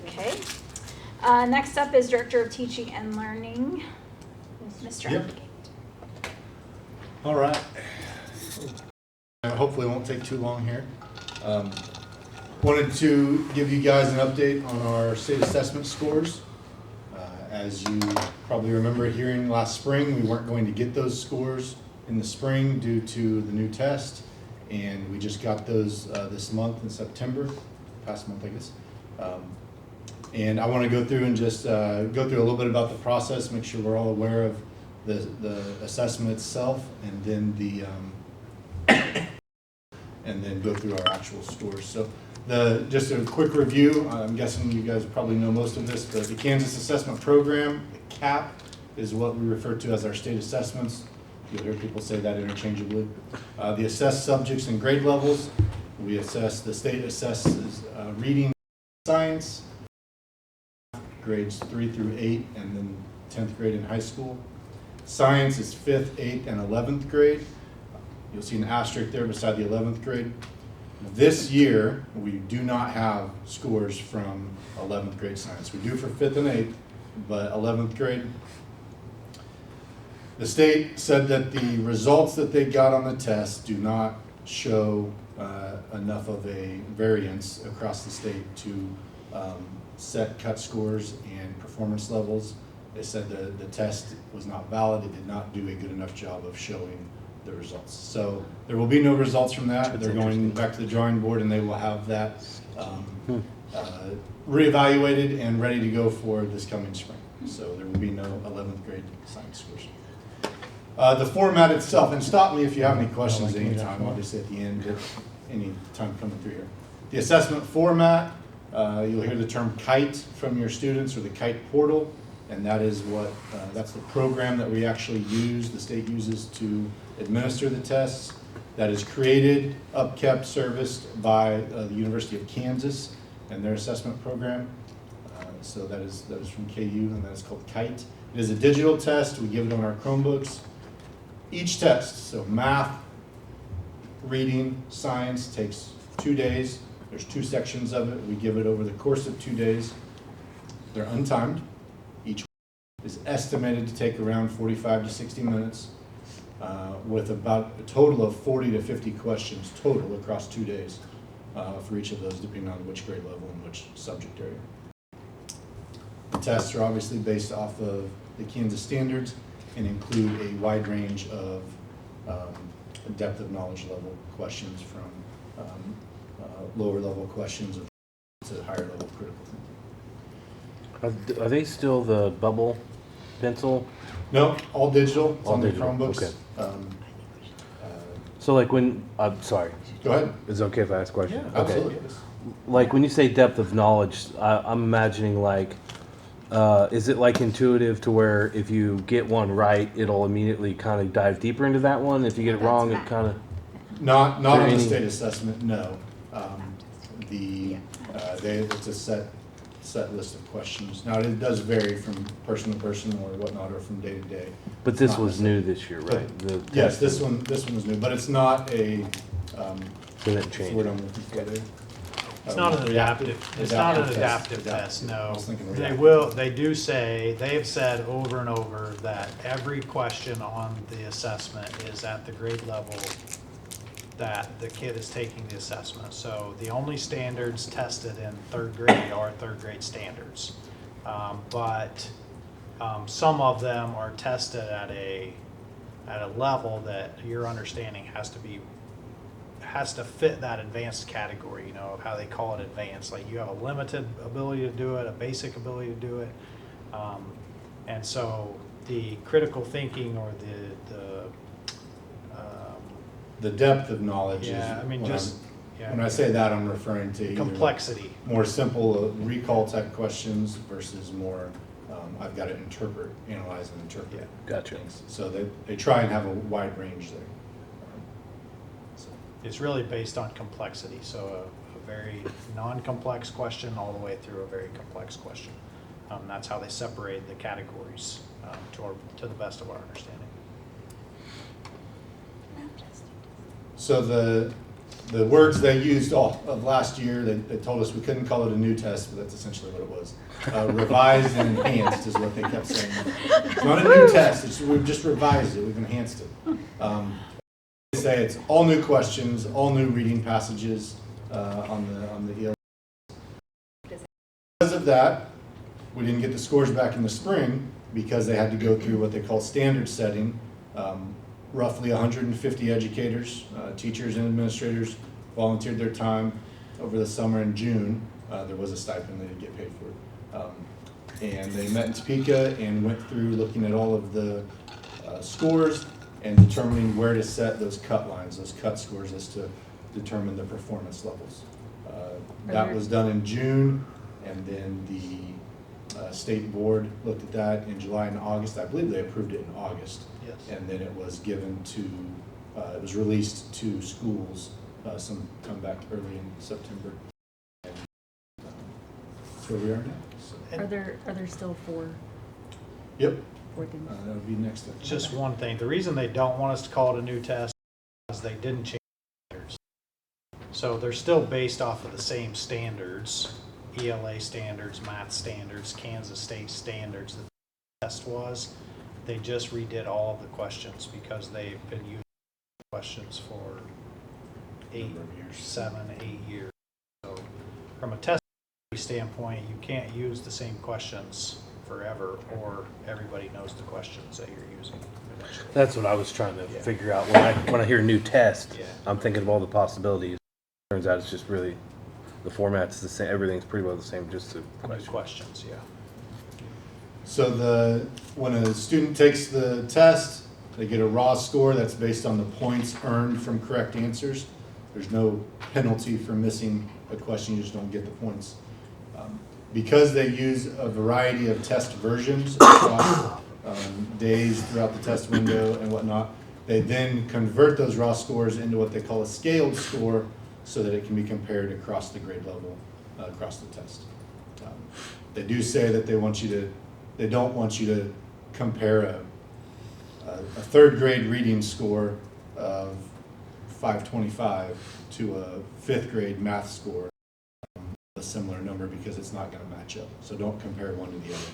Okay. Next up is Director of Teaching and Learning, Mr. Yep. Applegate. All right. Hopefully it won't take too long here. Wanted to give you guys an update on our state assessment scores. As you probably remember hearing last spring, we weren't going to get those scores in the spring due to the new test, and we just got those this month in September, past month I guess. And I want to go through and just go through a little bit about the process, make sure we're all aware of the assessment itself, and then and then go through our actual scores. So just a quick review. I'm guessing you guys probably know most of this, but the Kansas Assessment Program, CAP, is what we refer to as our state assessments. You'll hear people say that interchangeably. The assessed subjects and grade levels. The state assesses reading, science, grades 3 through 8, and then 10th grade in high school. Science is 5th, 8th, and 11th grade. You'll see an asterisk there beside the 11th grade. This year, we do not have scores from 11th grade science. We do for 5th and 8th, but 11th grade. The state said that the results that they got on the test do not show enough of a variance across the state to set cut scores and performance levels. They said the test was not valid. It did not do a good enough job of showing the results. So there will be no results from that. They're going back to the drawing board, and they will have that reevaluated and ready to go for this coming spring. So there will be no 11th grade science scores. The format itself, and stop me if you have any questions anytime, obviously at the end, any time coming through here. The assessment format, you'll hear the term KITE from your students, or the KITE portal, and that is that's the program that we actually use, the state uses to administer the tests. That is created, upkept, serviced by the University of Kansas and their assessment program. So that is from KU, and that is called KITE. It is a digital test. We give it on our Chromebooks. Each test, so math, reading, science, takes 2 days. There's 2 sections of it. We give it over the course of 2 days. They're untimed. Each is estimated to take around 45 to 60 minutes, with about a total of 40 to 50 questions total across 2 days for each of those, depending on which grade level and which subject area. The tests are obviously based off of the Kansas standards and include a wide range of depth of knowledge level questions, from lower level questions to higher level critical thinking. Are they still the bubble pencil? No, all digital. It's All on digital, the Chromebooks. okay. So like when, I'm sorry. Go ahead. Is it okay if I ask a question? Yeah, absolutely. Okay. Like when you say depth of knowledge, I'm imagining like, is it like intuitive to where if you get one right, it'll immediately kind of dive deeper into that one? If you get it wrong, it kind of... Not on the state assessment, no. It's a set list of questions. Now, it does vary from person to person or whatnot, or from day to day. But this was new this year, right? Yes, this one was new, but it's not a Didn't That's the change. word I'm looking for there. It's not an adaptive, it's not an adaptive test, I no. was thinking They reactive. they do say, they have said over and over that every question on the assessment is at the grade level that the kid is taking the assessment. So the only standards tested in third grade are third grade standards. But some of them are tested at a level that your understanding has to fit that advanced category, you know, how they call it advanced. Like you have a limited ability to do it, a basic ability to do it. And so the critical thinking or The depth of knowledge is. yeah, I mean, just, yeah. When I say that, I'm referring to either Complexity. more simple recall type questions versus more, I've got to analyze and interpret Gotcha. things. So they try and have a wide range there. So, It's really based on complexity, so a very non-complex question all the way through a very complex question. That's how they separate the categories to the best of our understanding. So the words they used all of last year, they told us we couldn't call it a new test, but that's essentially what it was. Revised and enhanced is what they kept saying. It's not a new test, we've just revised it, we've enhanced it. They say it's all new questions, all new reading passages on the EL. Because of that, we didn't get the scores back in the spring because they had to go through what they call standard setting. Roughly 150 educators, teachers and administrators volunteered their time over the summer in June. There was a stipend, they didn't get paid for it. And they met in Topeka and went through looking at all of the scores and determining where to set those cut lines, those cut scores, as to determine the performance levels. That was done in June, and then the state board looked at that in July and August. I believe they approved it in August. Yes. And then it was given to, it was released to schools, some come back early in September. And that's where we are now. So, Are there still four yep, things? that would be next up. Just one thing, the reason they don't want us to call it a new test is they didn't change standards. So they're still based off of the same standards, ELA standards, math standards, Kansas State standards that the test was. They just redid all of the questions because they've been using questions for 7, 8 years. So from a test standpoint, you can't use the same questions forever, or everybody knows the questions that you're using eventually. That's what I was trying to Yeah. figure out. When I hear new test, Yeah. I'm thinking of all the possibilities. Turns out it's just really, the format's the same, everything's pretty well the same, just the New questions, yeah. So when a student takes the test, they get a raw score that's based on the points earned from correct answers. There's no penalty for missing a question, you just don't get the points. Because they use a variety of test versions across days throughout the test window and whatnot, they then convert those raw scores into what they call a scaled score so that it can be compared across the grade level, across the test. They do say that they don't want you to compare a third grade reading score of 525 to a fifth grade math score, a similar number, because it's not going to match up. So don't compare one to the other.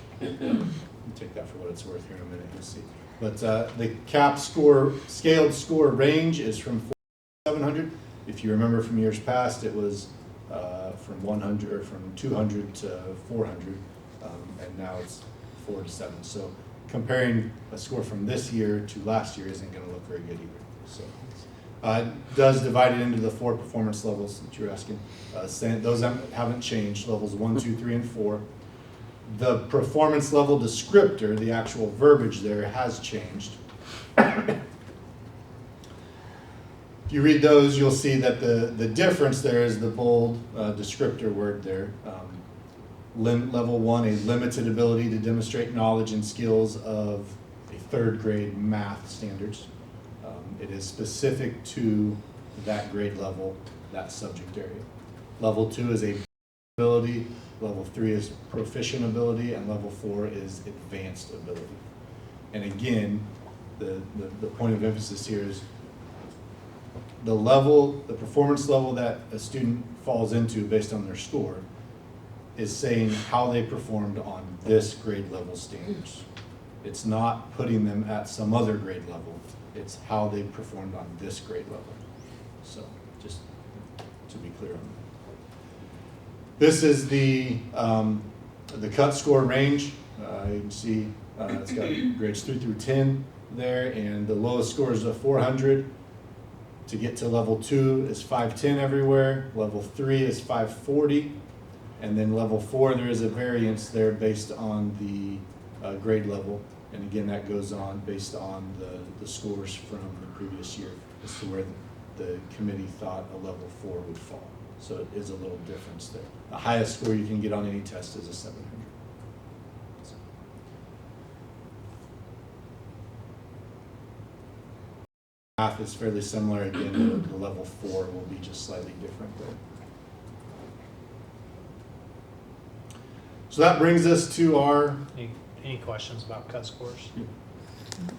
Take that for what it's worth here in a minute, you'll see. But the CAP score, scaled score range is from 400 to 700. If you remember from years past, it was from 100 or from 200 to 400, and now it's 4 to 7. So comparing a score from this year to last year isn't going to look very good either. So it does divide it into the 4 performance levels that you're asking. Those haven't changed, levels 1, 2, 3, and 4. The performance level descriptor, the actual verbiage there, has changed. If you read those, you'll see that the difference there is the bold descriptor word there. Level 1, a limited ability to demonstrate knowledge and skills of a third grade math standards. It is specific to that grade level, that subject area. Level 2 is a ability, level 3 is proficient ability, and level 4 is advanced ability. And again, the point of emphasis here is the level, the performance level that a student falls into based on their score is saying how they performed on this grade level standards. It's not putting them at some other grade level. It's how they performed on this grade level. So just to be clear on that. This is the cut score range. You can see it's got grades 3 through 10 there, and the lowest score is a 400. To get to level 2 is 510 everywhere. Level 3 is 540. And then level 4, there is a variance there based on the grade level. And again, that goes on based on the scores from the previous year as to where the committee thought a level 4 would fall. So it is a little difference there. The highest score you can get on any test is a 700. Math is fairly similar. Again, the level 4 will be just slightly different there. So that brings us to our... Any questions about cut scores?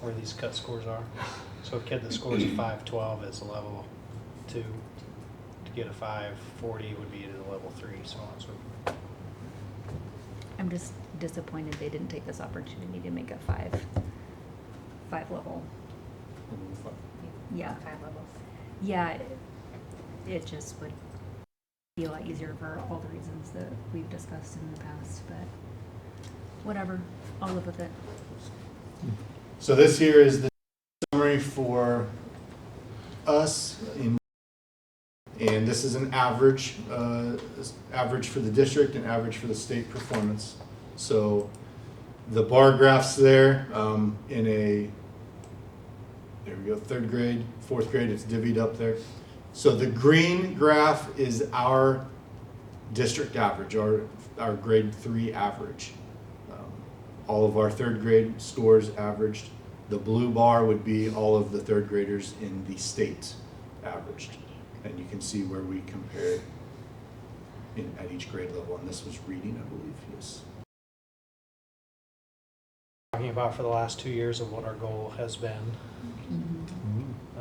Where these cut scores are? So a kid that scores a 512 is a level 2. To get a 540 would be at a level 3, so on and so forth. I'm just disappointed they didn't take this opportunity to make a five level. Yeah. 5 levels. Yeah, it just would be a lot easier for all the reasons that we've discussed in the past, but whatever, I'll live with it. So this here is the summary for us, and this is an average, average for the district and average for the state performance. So the bar graphs there in a, there we go, 3rd grade, 4th grade, it's divvied up there. So the green graph is our district average, our grade 3 average. All of our 3rd grade scores averaged. The blue bar would be all of the 3rd graders in the state averaged. And you can see where we compare at each grade level. And this was reading, I believe, yes. Talking about for the last 2 years of what our goal has been.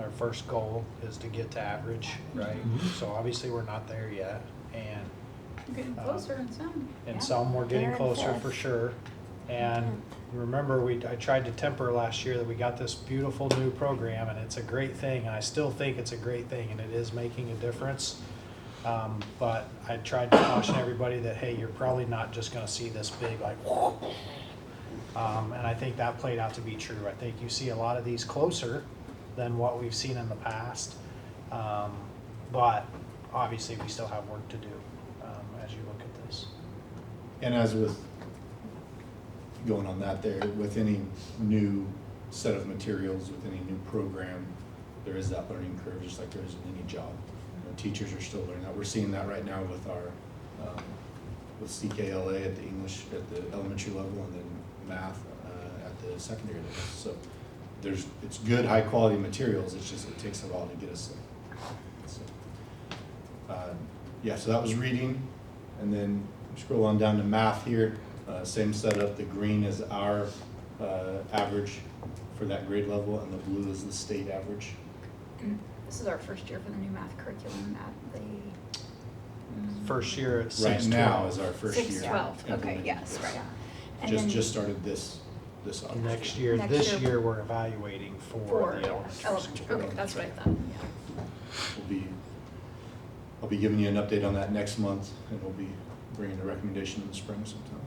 Our first goal is to get to average, right? So obviously we're not there yet, and Getting closer in some. in some we're getting They're in closer fifth. for sure. And remember, I tried to temper last year that we got this beautiful new program, and it's a great thing, and I still think it's a great thing, and it is making a difference. But I tried to caution everybody that, hey, you're probably not just going to see this big, like, and I think that played out to be true. I think you see a lot of these closer than what we've seen in the past. But obviously, we still have work to do as you look at this. And as with going on that there, with any new set of materials, with any new program, there is that learning curve, just like there is in any job. You know, teachers are still learning that. We're seeing that right now with our with CKLA at the English at the elementary level, and then math at the secondary level. So it's good, high quality materials. It's just it takes a while to get us there. So, yeah, so that was reading, and then scroll on down to math here. Same setup. The green is our average for that grade level, and the blue is the state average. This is our first year for the new math curriculum at the. First year at Right 6-12. now is our first year. 6-12, okay, implementing yes, this. right. And then Just started this August. Next year, Next this year- year we're evaluating for for the elementary. elementary, okay, that's what I thought, yeah. I'll be giving you an update on that next month, and we'll be bringing a recommendation in the spring sometime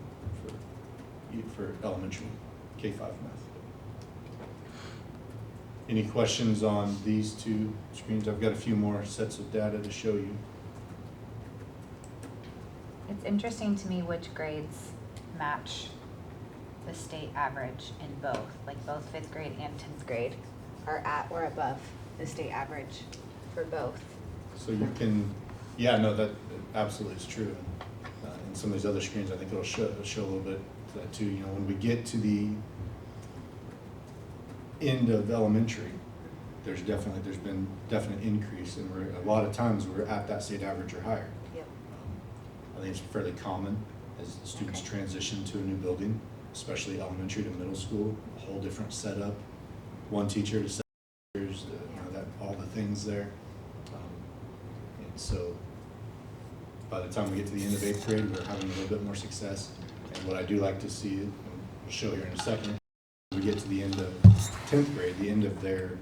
for elementary K-5 math. Any questions on these two screens? I've got a few more sets of data to show you. It's interesting to me which grades match the state average in both, like both 5th grade and 10th grade are at or above the state average for both. So you can, yeah, no, that absolutely is true. And some of these other screens, I think it'll show a little bit of that too. You know, when we get to the end of elementary, there's been definite increase, and a lot of times we're at that state average or higher. Yep. I think it's fairly common as students transition to a new building, especially elementary to middle school, a whole different setup, one teacher to 7 years, all the things there. So by the time we get to the end of 8th grade, we're having a little bit more success. And what I do like to see, and we'll show here in a second, we get to the end of 10th grade, the end of their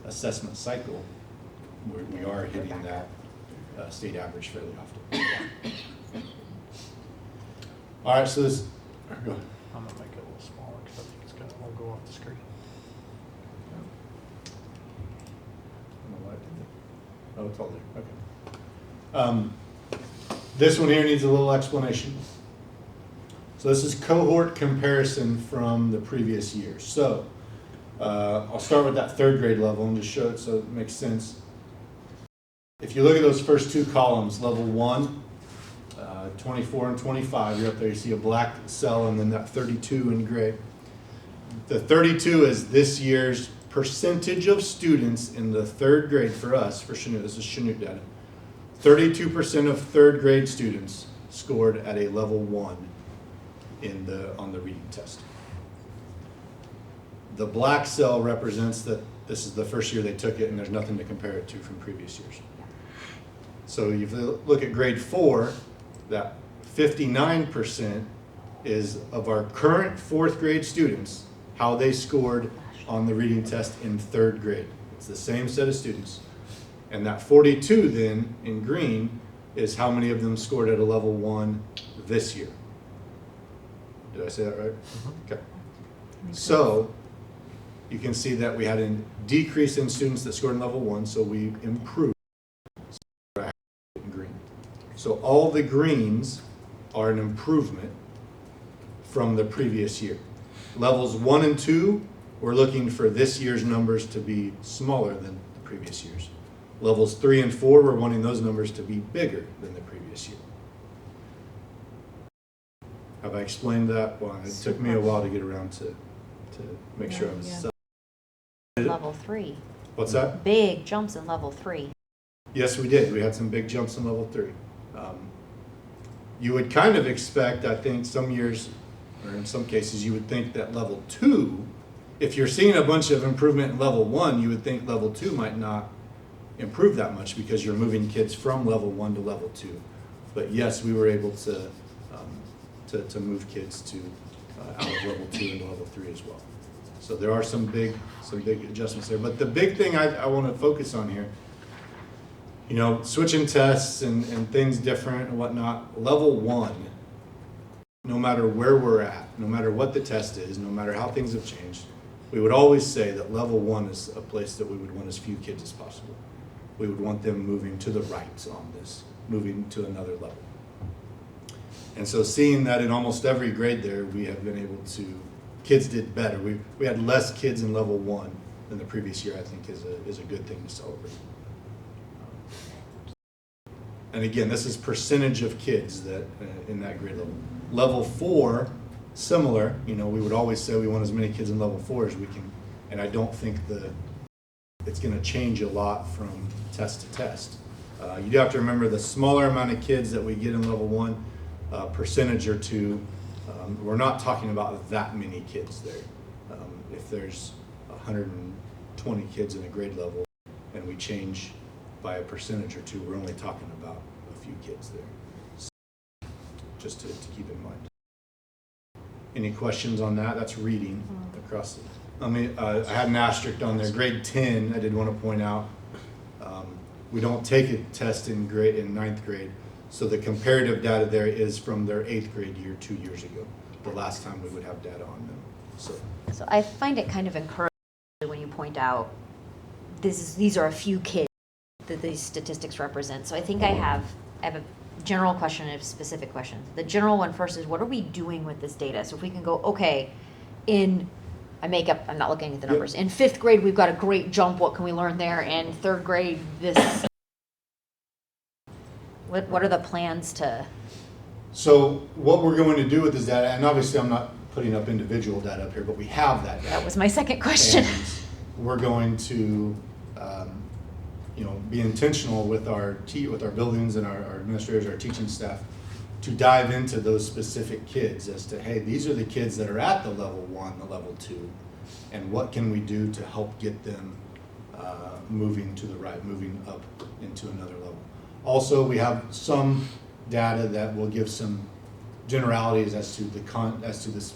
assessment cycle, we are hitting that state average fairly often. All right, so this, go ahead. I'm gonna make it a little smaller because I think it's gonna all go off the screen. I don't know why I did that. Oh, it's all there, okay. This one here needs a little explanation. So this is cohort comparison from the previous year. So I'll start with that 3rd grade level and just show it so it makes sense. If you look at those first 2 columns, level 1, 24 and 25, you're up there, you see a black cell and then that 32 in gray. The 32 is this year's percentage of students in the 3rd grade for us, for Chanute. This is Chanute data. 32% of 3rd grade students scored at a level 1 on the reading test. The black cell represents that this is the first year they took it and there's nothing to compare it to from previous years. So if you look at grade 4, that 59% is of our current 4th grade students, how they scored on the reading test in 3rd grade. It's the same set of students. And that 42 then in green is how many of them scored at a level 1 this year. Did I say that right? Mm-hmm. Okay. So you can see that we had a decrease in students that scored in level 1, so we improved in green. So all the greens are an improvement from the previous year. Levels 1 and 2, we're looking for this year's numbers to be smaller than the previous years. Levels 3 and 4, we're wanting those numbers to be bigger than the previous year. Have I explained that? Well, it took me a while to get around to make sure I was Level 3. What's that? Big jumps in level 3. Yes, we did. We had some big jumps in level 3. You would kind of expect, I think, some years, or in some cases, you would think that level 2, if you're seeing a bunch of improvement in level 1, you would think level 2 might not improve that much because you're moving kids from level 1 to level 2. But yes, we were able to move kids to out of level 2 into level 3 as well. So there are some big adjustments there. But the big thing I want to focus on here, you know, switching tests and things different and whatnot, level 1, no matter where we're at, no matter what the test is, no matter how things have changed, we would always say that level 1 is a place that we would want as few kids as possible. We would want them moving to the right on this, moving to another level. And so seeing that in almost every grade there, we have been able to, kids did better. We had less kids in level 1 than the previous year, I think is a good thing to celebrate. And again, this is percentage of kids that in that grade level. Level 4, similar, you know, we would always say we want as many kids in level 4 as we can, and I don't think it's going to change a lot from test to test. You do have to remember the smaller amount of kids that we get in level 1, percentage or 2, we're not talking about that many kids there. If there's 120 kids in a grade level and we change by a percentage or 2, we're only talking about a few kids there. So just to keep in mind. Any questions on that? That's reading across the, I had an asterisk on there. Grade 10, I did want to point out, we don't take a test in 9th grade. So the comparative data there is from their 8th grade year 2 years ago, the last time we would have data on them. So I find it kind of encouraging when you point out these are a few kids that these statistics represent. So I think I have a general question and a specific question. The general one first is, what are we doing with this data? So if we can go, okay, I'm not looking at the numbers. In 5th grade, we've got a great jump. What can we learn there? And 3rd grade, this. What are the plans to? So what we're going to do with this data, and obviously I'm not putting up individual data up here, but we have that data. That was my second question. And we're going to, be intentional with our buildings and our administrators, our teaching staff, to dive into those specific kids as to, hey, these are the kids that are at the level 1, the level 2, and what can we do to help get them moving to the right, moving up into another level. Also, we have some data that will give some generalities as to this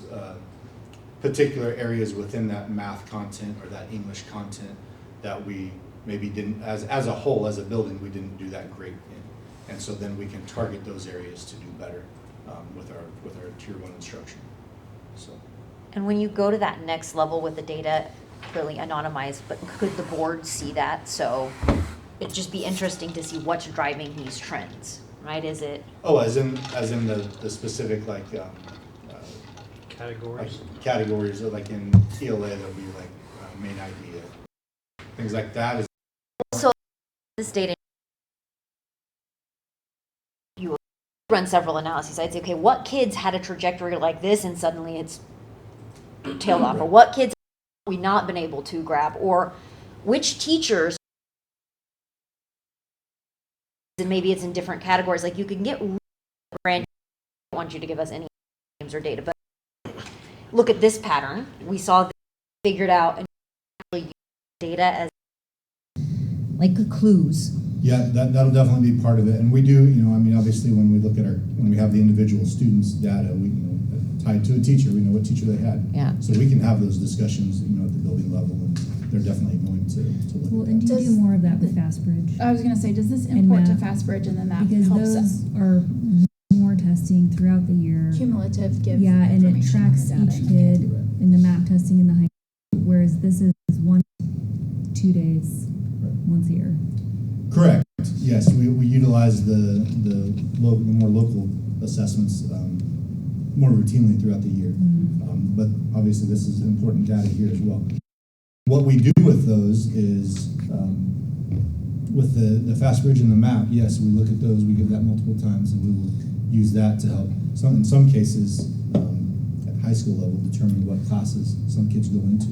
particular areas within that math content or that English content that we maybe didn't, as a whole, as a building, we didn't do that great in. And so then we can target those areas to do better with our tier 1 instruction. So. And when you go to that next level with the data, clearly anonymized, but could the board see that? So it'd just be interesting to see what's driving these trends, right? Is it? Oh, as in the specific like Categories. Like categories, or like in ELA, there'll be like main idea, things like that. So this data, you run several analyses. I'd say, okay, what kids had a trajectory like this and suddenly it's tailed off, or what kids have we not been able to grab, or which teachers, and maybe it's in different categories. Like you can get brand. I don't want you to give us any names or data, but look at this pattern. We saw figured out and really data as like clues. Yeah, that'll definitely be part of it. And we do, I mean, obviously when we look at when we have the individual students' data, we, tied to a teacher, we know what teacher they had. Yeah. So we can have those discussions, at the building level, and they're definitely going to look Well, at and that. do you do more of that with FastBridge? I was gonna say, does this And import to math. FastBridge and then that Because helps those us? are more testing throughout the year. Cumulative gives Yeah, and it information on tracks the data each in the kid cumulative. in the map testing in the high school, whereas this is 2 days, once a year. Correct. Yes, we utilize the more local assessments more routinely throughout the year. But obviously this is important data here as well. What we do with those is with the FastBridge and the map, yes, we look at those, we give that multiple times, and we will use that to help, in some cases, at high school level, determine what classes some kids go into.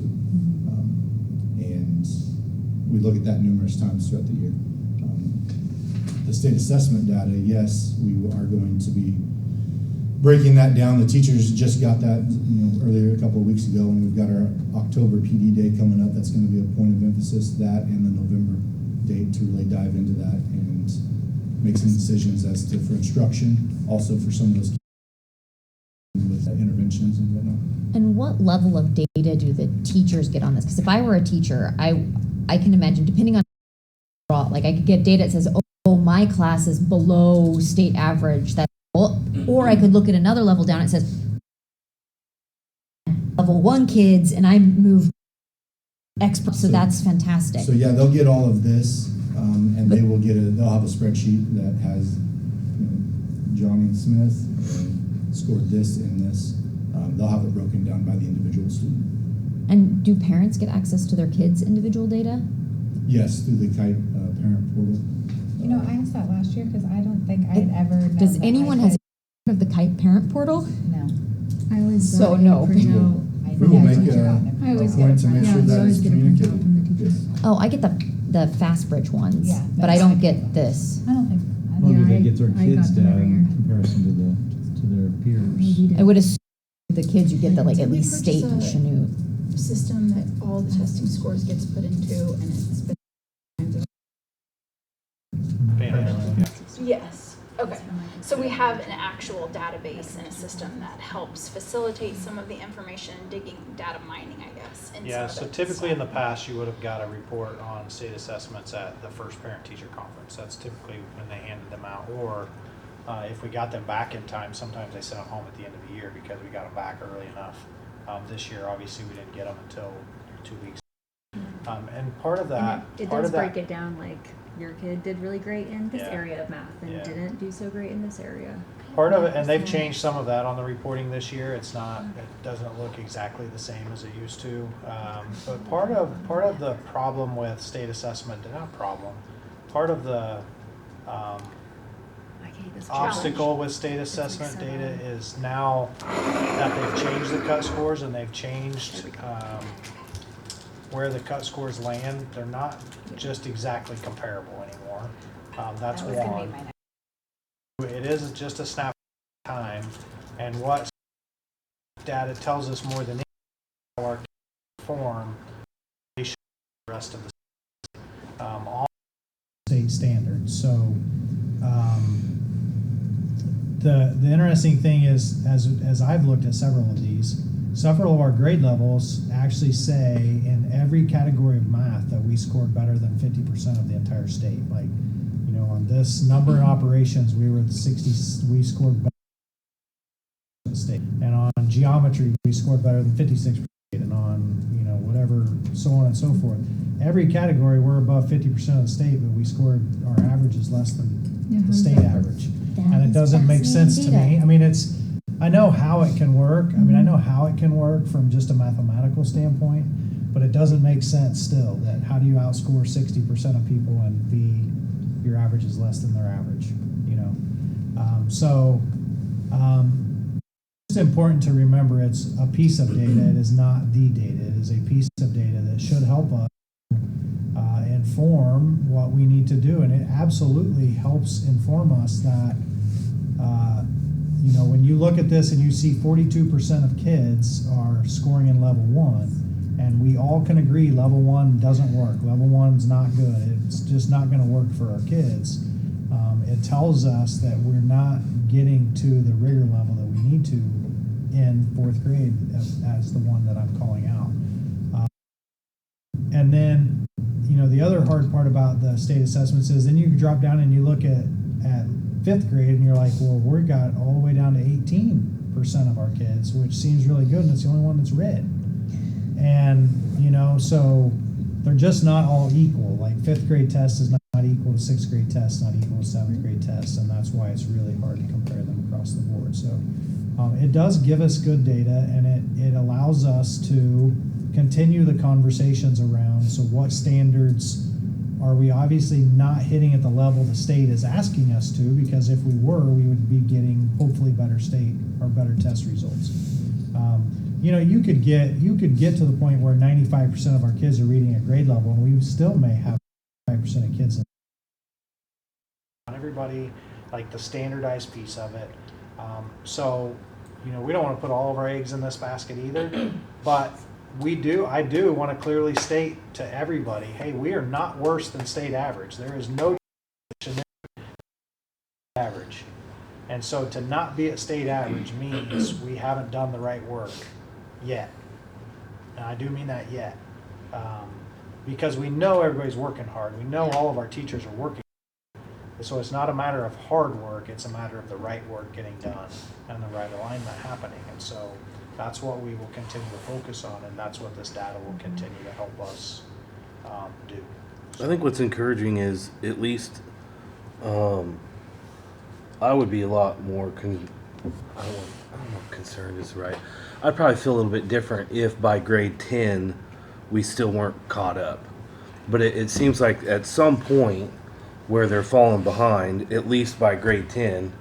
And we look at that numerous times throughout the year. The state assessment data, yes, we are going to be breaking that down. The teachers just got that earlier a couple of weeks ago, and we've got our October PD day coming up. That's going to be a point of emphasis, that and the November date, to really dive into that and make some decisions as to for instruction, also for some of those with interventions and whatnot. And what level of data do the teachers get on this? Because if I were a teacher, I can imagine, depending on, like I could get data that says, oh, my class is below state average. Or I could look at another level down. It says level 1 kids, and I move expert. So that's fantastic. So yeah, they'll get all of this, and they'll have a spreadsheet that has Johnny Smith scored this and this. They'll have it broken down by the individual student. And do parents get access to their kids' individual data? Yes, through the KITE parent portal. I asked that last year because I don't think I had ever known. Does anyone has heard of the KITE parent portal? No. I always So no. We will make a point to make sure that is communicated. Yes. Oh, I get the FastBridge ones, Yeah, but I don't get this. I don't think. Well, Yeah, they I- get their I got kids them down every year. in comparison to their peers. I would assume the kids you get the like at Did we least state and purchase Chanute. System that all the testing scores gets put into, and it's been. Yes, okay. So we have an actual database and a system that helps facilitate some of the information, digging, data mining, I guess. in Yeah, some so of it. typically in the past, you would have got a report on state assessments at the first parent-teacher conference. That's typically when they handed them out. Or if we got them back in time, sometimes they sent them home at the end of the year because we got them back early enough. This year, obviously, we didn't get them until 2 weeks. And part of that, It part does of break that, it down, like your kid did really great in this Yeah. area of math and Yeah. didn't do so great in this area. part of it, and they've changed some of that on the reporting this year. It doesn't look exactly the same as it used to. But part of the problem with state assessment, not problem, part of the obstacle with state assessment data is now that they've changed the cut scores and they've changed where the cut scores land. They're not just exactly comparable anymore. That's That was gonna be one. my next. It is just a snap of time, and what data tells us more than anything, our form, they show the rest of the all state standards. So The interesting thing is, as I've looked at several of these, several of our grade levels actually say in every category of math that we scored better than 50% of the entire state. Like, you know, on this number in operations, we were at the 60, we scored better than the state. And on geometry, we scored better than 56%. And on, you know, whatever, so on and so forth. Every category, we're above 50% of the state, but we scored, our average is less than the state average. And it doesn't make sense to me. I mean, I know how it can work. I mean, I know how it can work from just a mathematical standpoint, but it doesn't make sense still that how do you outscore 60% of people and your average is less than their average, you know? It's important to remember it's a piece of data. It is not the data. It is a piece of data that should help us inform what we need to do, and it absolutely helps inform us that you know, when you look at this and you see 42% of kids are scoring in level 1, and we all can agree level 1 doesn't work, level 1's not good, it's just not going to work for our kids. It tells us that we're not getting to the rigor level that we need to in 4th grade as the one that I'm calling out. And then, you know, the other hard part about the state assessments is then you drop down and you look at 5th grade and you're like, well, we got all the way down to 18% of our kids, which seems really good, and it's the only one that's red. And, you know, so they're just not all equal. Like 5th grade test is not equal to 6th grade test, not equal to 7th grade test, and that's why it's really hard to compare them across the board. So it does give us good data, and it allows us to continue the conversations around, so what standards are we obviously not hitting at the level the state is asking us to, because if we were, we would be getting hopefully better state or better test results. You know, you could get to the point where 95% of our kids are reading at grade level, and we still may have 5% of kids. On everybody, like the standardized piece of it. So, you know, we don't want to put all of our eggs in this basket either, but I do want to clearly state to everybody, hey, we are not worse than state average. There is no average. And so to not be at state average means we haven't done the right work yet. And I do mean that yet. Because we know everybody's working hard. We know all of our teachers are working. So it's not a matter of hard work, it's a matter of the right work getting done and the right alignment happening. And so that's what we will continue to focus on, and that's what this data will continue to help us do. I think what's encouraging is at least I would be a lot more I don't know if concerned is right. I'd probably feel a little bit different if by grade 10 we still weren't caught up. But it seems like at some point where they're falling behind, at least by grade 10,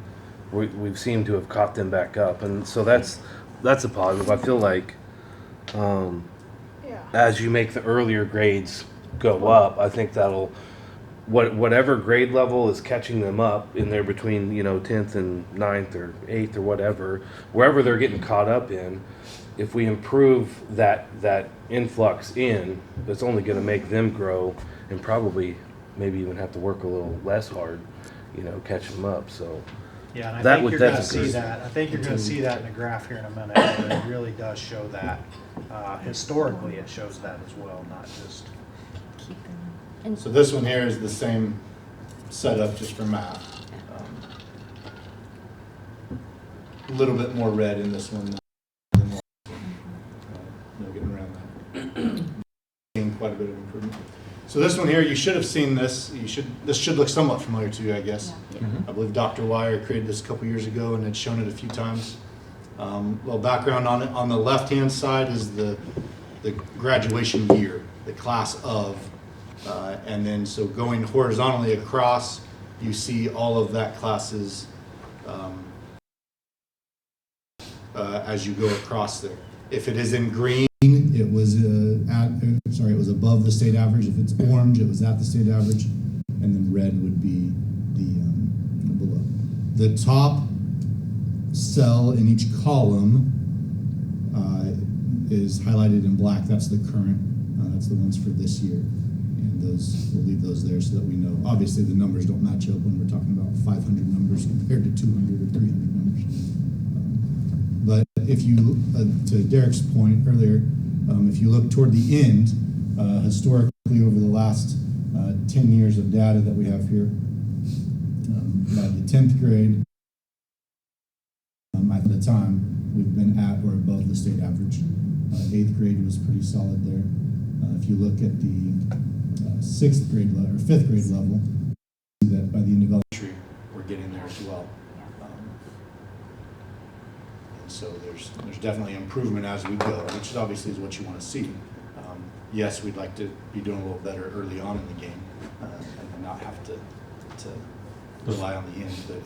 we've seemed to have caught them back up. And so that's a positive. I feel like as you make the earlier grades go up, I think that'll, whatever grade level is catching them up in there between, you know, 10th and 9th or 8th or whatever, wherever they're getting caught up in, if we improve that influx in, it's only going to make them grow and probably maybe even have to work a little less hard, you know, catch them up. So yeah, and I think you're going to see that. I think you're going to see that in the graph here in a minute. Where it really does show that. Historically, it shows that as well, not just. And so this one here is the same setup just for math. A little bit more red in this one than the last one. No getting around that. Seeing quite a bit of improvement. So this one here, you should have seen this. This should look somewhat familiar to you, I guess. Yeah. Mm-hmm. I believe Dr. Wire created this a couple years ago and had shown it a few times. Little background on it. On the left-hand side is the graduation year, the class of, and then so going horizontally across, you see all of that classes as you go across there. If it is in green, it was it was above the state average. If it's orange, it was at the state average, and then red would be the below. The top cell in each column is highlighted in black. That's the current. That's the ones for this year. And those, we'll leave those there so that we know. Obviously, the numbers don't match up when we're talking about 500 numbers compared to 200 or 300 numbers. But if you, to Derek's point earlier, if you look toward the end, historically over the last 10 years of data that we have here, by the 10th grade, at the time, we've been at or above the state average. 8th grade was pretty solid there. If you look at the 6th grade level or 5th grade level, you see that by the end of elementary, we're getting there as well. And so there's definitely improvement as we go, which obviously is what you want to see. Yes, we'd like to be doing a little better early on in the game and not have to rely on the end, but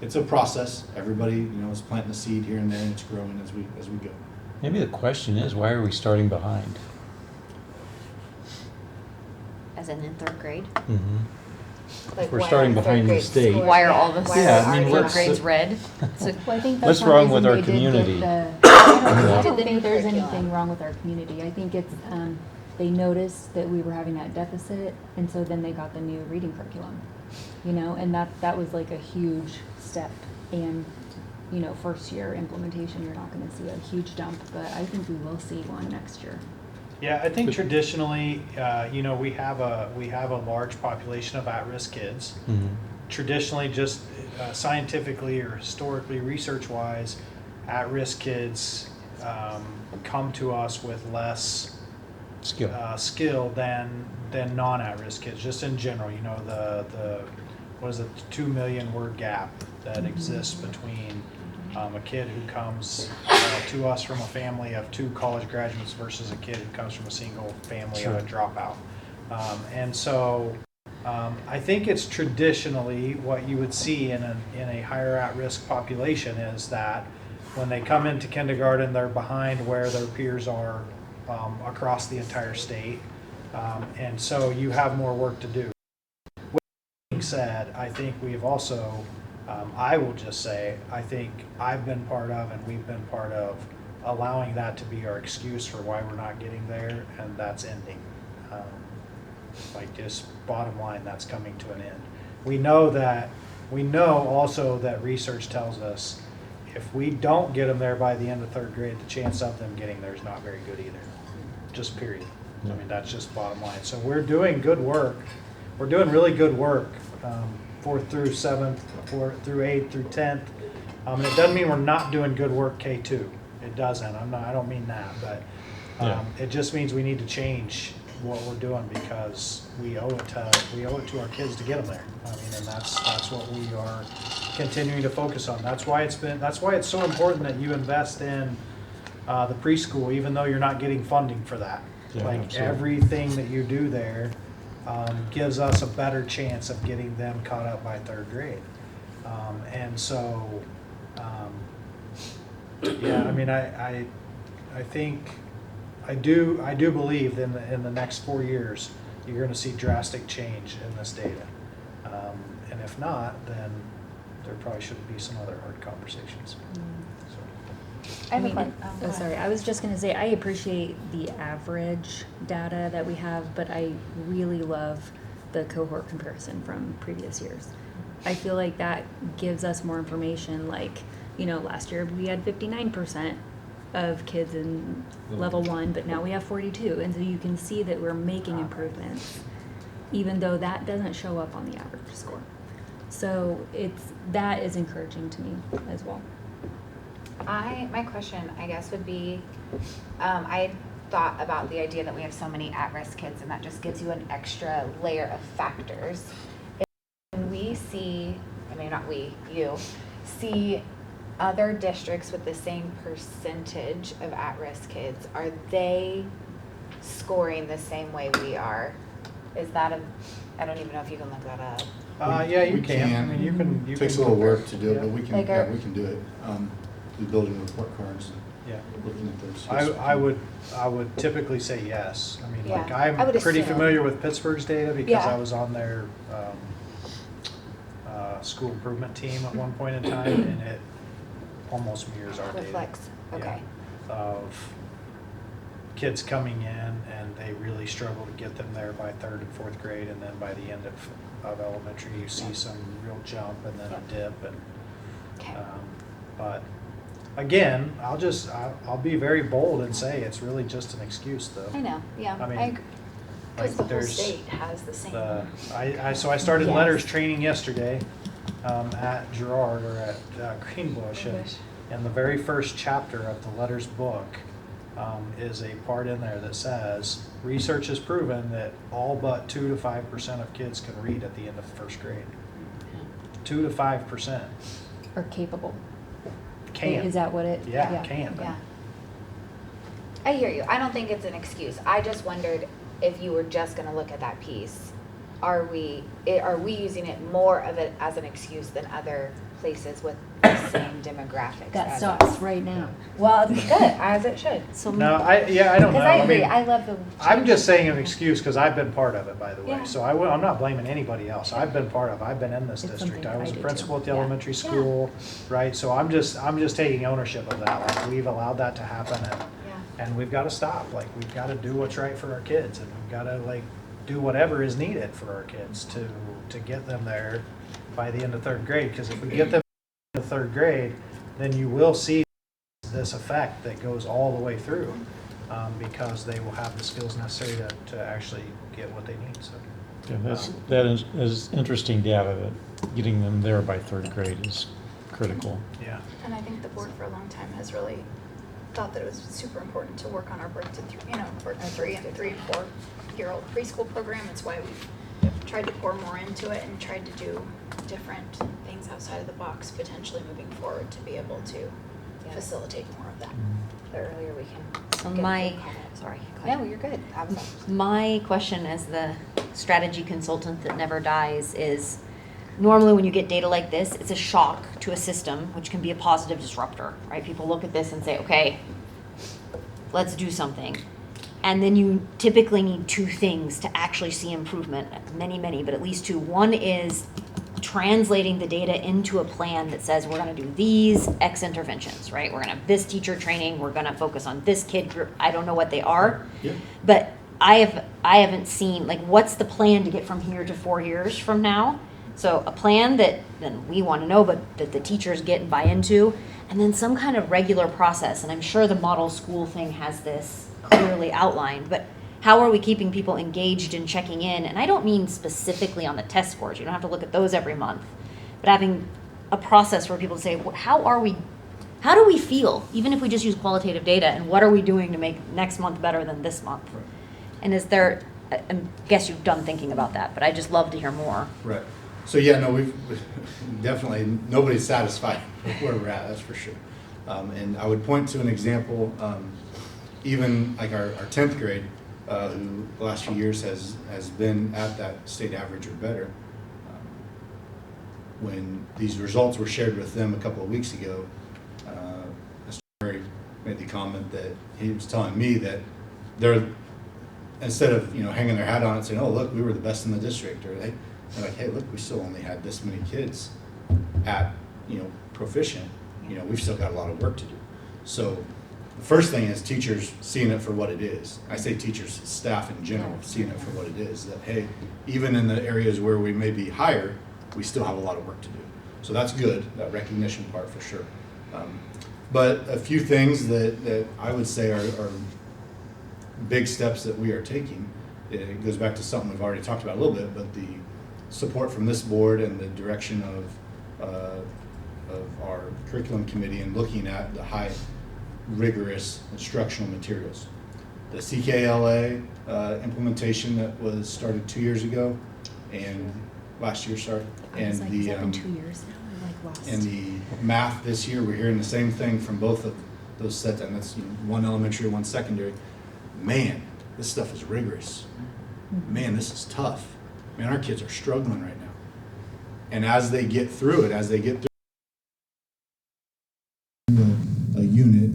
it's a process. Everybody, is planting a seed here and there, and it's growing as we go. Maybe the question is, why are we starting behind? As in 3rd grade? Mm-hmm. Like We're why starting are third behind the grade state. scores- Why are all the Yeah, I mean, third what's grades the- red? Well, I think What's that's one wrong with reason our they did get community? I The don't new think there's curriculum. anything wrong with our community. I think it's, they noticed that we were having that deficit, and so then they got the new reading curriculum. And that was like a huge step. And, first year implementation, you're not gonna see a huge jump, but I think we will see one next year. Yeah, I think traditionally, we have a large population of at-risk kids. Mm-hmm. Traditionally, just scientifically or historically, research-wise, at-risk kids come to us with less skill than non-at-risk kids. Just in general, the what is it, 2 million word gap that exists between a kid who comes to us from a family of 2 college graduates versus a kid who comes from a single family of a dropout. And so I think it's traditionally what you would see in a higher at-risk population is that when they come into kindergarten, they're behind where their peers are across the entire state. And so you have more work to do. With that being said, I think we've also, I will just say, I think I've been part of and we've been part of allowing that to be our excuse for why we're not getting there, and that's ending. Just bottom line, that's coming to an end. We know also that research tells us if we don't get them there by the end of 3rd grade, the chance of them getting there is not very good either. Just period. I mean, that's just bottom line. So we're doing good work. We're doing really good work, 4th through 7th, 4th through 8th through 10th. And it doesn't mean we're not doing good work K2. It doesn't. I don't mean that, but it just means we need to change what we're doing because we owe it to our kids to get them there. I mean, and that's what we are continuing to focus on. That's why it's so important that you invest in the preschool, even though you're not getting funding for that. Yeah, absolutely. Everything that you do there gives us a better chance of getting them caught up by 3rd grade. And so, I mean, I think I do believe in the next 4 years you're going to see drastic change in this data. And if not, then there probably should be some other hard conversations. I was just gonna say, I appreciate the average data that we have, but I really love the cohort comparison from previous years. I feel like that gives us more information, last year we had 59% of kids in level 1, but now we have 42, and so you can see that we're making improvements, even though that doesn't show up on the average score. So that is encouraging to me as well. My question, I guess, would be, I thought about the idea that we have so many at-risk kids, and that just gives you an extra layer of factors. When we see, you see other districts with the same percentage of at-risk kids, are they scoring the same way we are? Is that I don't even know if you can look that up. Yeah, you can. I mean, you Takes a can little work to do it, but we can, Like we can do it. The building report cards. Yeah. Looking at those. I would typically say yes. I mean, Yeah, I'm I would pretty assume. familiar with Pittsburgh's data because Yeah. I was on their school improvement team at one point in time, and it almost mirrors our data. Reflects, okay. Yeah, of kids coming in and they really struggle to get them there by 3rd and 4th grade, and then by the end of elementary, you see some real jump and then a dip. And but again, I'll be very bold and say it's really just an excuse, though. I know, yeah, I mean, I agree. Because like the whole there's state has the same. so I started Yes. letters training yesterday at Girard or at Greenbush, and the very first chapter of the letters book is a part in there that says research has proven that all but 2 to 5% of kids can read at the end of 1st grade. 2 to 5% Or capable. can. Is that what it? Yeah, can. Yeah. I hear you. I don't think it's an excuse. I just wondered if you were just gonna look at that piece, are we using it more of it as an excuse than other places with the same demographics? That as stops us? right now. Well, it's good, as it should. So No, I don't know. Because I agree, mean, I love the. I'm just saying an excuse because I've been part of it, by the way. Yeah. So I'm not blaming anybody else. I've been part of it. I've been in this It's district. something I was I a do principal at the Yeah. elementary school, right? So I'm just taking ownership of that. Like, we've allowed that to happen, and we've got to stop. Like, we've got to do what's right for our kids, and we've got to do whatever is needed for our kids to get them there by the end of 3rd grade. Because if we get them in 3rd grade, then you will see this effect that goes all the way through, because they will have the skills necessary to actually get what they need. So Yeah, that is interesting data that getting them there by 3rd grade is critical. yeah. And I think the board for a long time has really thought that it was super important to work on our birth to 3 and 4-year-old preschool program. It's why we've tried to pour more into it and tried to do different things outside of the box, potentially moving forward to be able to facilitate more of that. The earlier we can. So get my, good comments. sorry. go ahead. No, you're good. I was. My question as the strategy consultant that never dies is, normally when you get data like this, it's a shock to a system, which can be a positive disruptor, right? People look at this and say, okay, let's do something. And then you typically need 2 things to actually see improvement, many, but at least 2. One is translating the data into a plan that says we're going to do these X interventions, right? We're going to have this teacher training, we're going to focus on this kid group. I don't know what they are, but I haven't seen, like, what's the plan to get from here to 4 years from now? So a plan that then we want to know, but that the teachers get and buy into, and then some kind of regular process. And I'm sure the model school thing has this clearly outlined, but how are we keeping people engaged and checking in? And I don't mean specifically on the test scores. You don't have to look at those every month, but having a process where people say, how do we feel, even if we just use qualitative data, and what are we doing to make next month better than this month? Right. And is there, I guess you've done thinking about that, but I just love to hear more. Right. So yeah, no, we've definitely, nobody's satisfied with where we're at, that's for sure. And I would point to an example, even like our 10th grade, who the last few years has been at that state average or better. When these results were shared with them a couple of weeks ago, Mr. Murray made the comment that he was telling me that they're, instead of hanging their hat on it saying, oh look, we were the best in the district, or they're like, hey look, we still only had this many kids at proficient, we've still got a lot of work to do. So the first thing is teachers seeing it for what it is. I say teachers, staff in general, seeing it for what it is, that hey, even in the areas where we may be higher, we still have a lot of work to do. So that's good, that recognition part for sure. But a few things that I would say are big steps that we are taking. It goes back to something we've already talked about a little bit, but the support from this board and the direction of our curriculum committee and looking at the high rigorous instructional materials. The CKLA implementation that was started 2 years ago, and last year, sorry, and the 2 years now? I'm lost. and the math this year, we're hearing the same thing from both of those sets, and that's one elementary, one secondary. Man, this stuff is rigorous. Man, this is tough. Man, our kids are struggling right now. And as they get through it, a unit,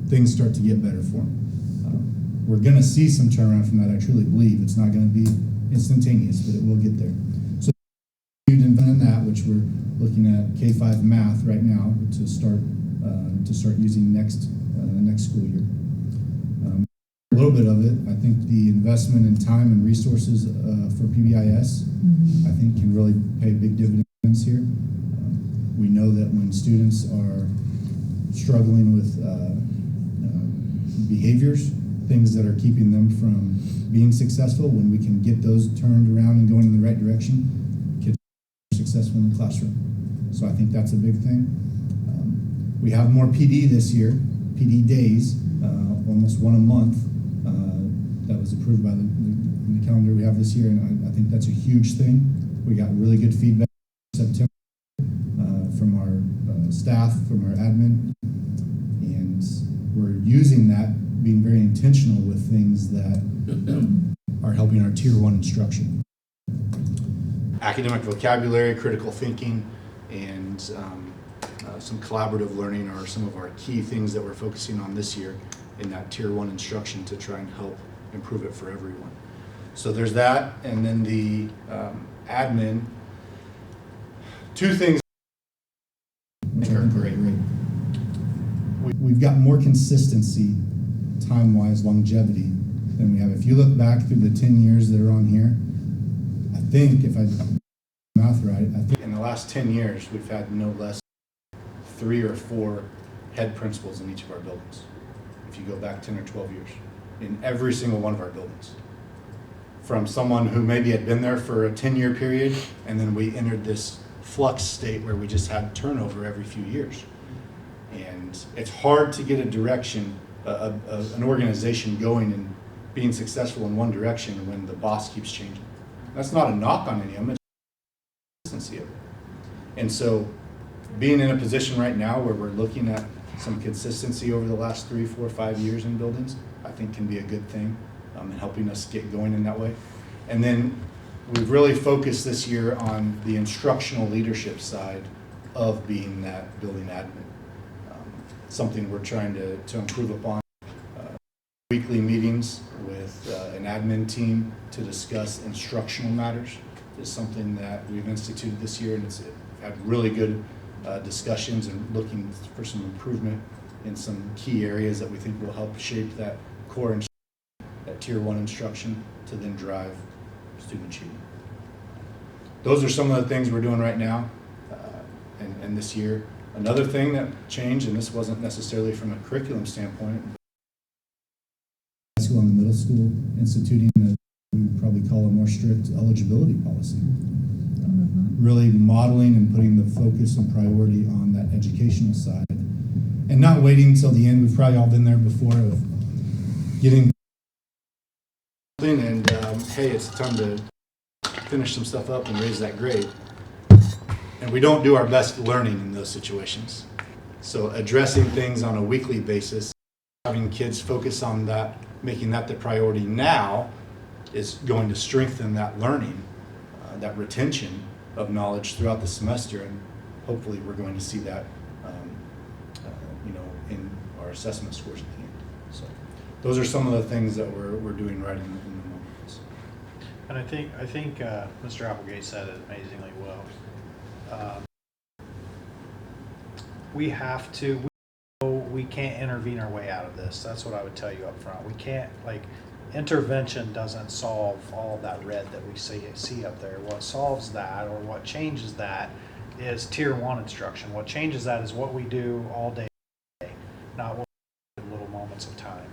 things start to get better for them. We're going to see some turnaround from that. I truly believe it's not going to be instantaneous, but it will get there. So in that, which we're looking at K-5 math right now to start using next school year. A little little bit of it. I think the investment in time and resources for PBIS, I think, can really pay big dividends here. We know that when students are struggling with behaviors, things that are keeping them from being successful, when we can get those turned around and going in the right direction, kids are successful in the classroom. So I think that's a big thing. We have more PD this year, PD days, almost one a month. That was approved by the calendar we have this year, and I think that's a huge thing. We got really good feedback in September from our staff, from our admin, and we're using that, being very intentional with things that are helping our Tier 1 instruction. Academic vocabulary, critical thinking, and some collaborative learning are some of our key things that we're focusing on this year in that Tier 1 instruction to try and help improve it for everyone. So there's that, and then the admin. Two things are great. We've got more consistency, time-wise, longevity than we have. If you look back through the 10 years that are on here, I think, if I math right, I think in the last 10 years we've had no less than 3 or 4 head principals in each of our buildings. If you go back 10 or 12 years, in every single one of our buildings. From someone who maybe had been there for a 10-year period, and then we entered this flux state where we just had turnover every few years. And it's hard to get a direction, an organization going and being successful in one direction when the boss keeps changing. That's not a knock on any of them, it's consistency of it. And so being in a position right now where we're looking at some consistency over the last 3, 4, 5 years in buildings, I think can be a good thing in helping us get going in that way. And then we've really focused this year on the instructional leadership side of being that building admin. Something we're trying to improve upon. Weekly meetings with an admin team to discuss instructional matters is something that we've instituted this year, and it's had really good discussions and looking for some improvement in some key areas that we think will help shape that core instruction, that Tier 1 instruction, to then drive student achievement. Those are some of the things we're doing right now and this year. Another thing that changed, and this wasn't necessarily from a curriculum standpoint, high school and the middle school, instituting a, we would probably call a more strict eligibility policy. Really modeling and putting the focus and priority on that educational side, and not waiting until the end. We've probably all been there before, of getting and hey, it's time to finish some stuff up and raise that grade. And we don't do our best learning in those situations. So addressing things on a weekly basis, having kids focus on that, making that the priority now, is going to strengthen that learning, that retention of knowledge throughout the semester, and hopefully we're going to see that in our assessment scores at the end. So those are some of the things that we're doing right in the moment. And I think Mr. Applegate said it amazingly well. We can't intervene our way out of this. That's what I would tell you up front. We can't, intervention doesn't solve all of that red that we see up there. What solves that, or what changes that, is Tier 1 instruction. What changes that is what we do all day, not what we do in little moments of time.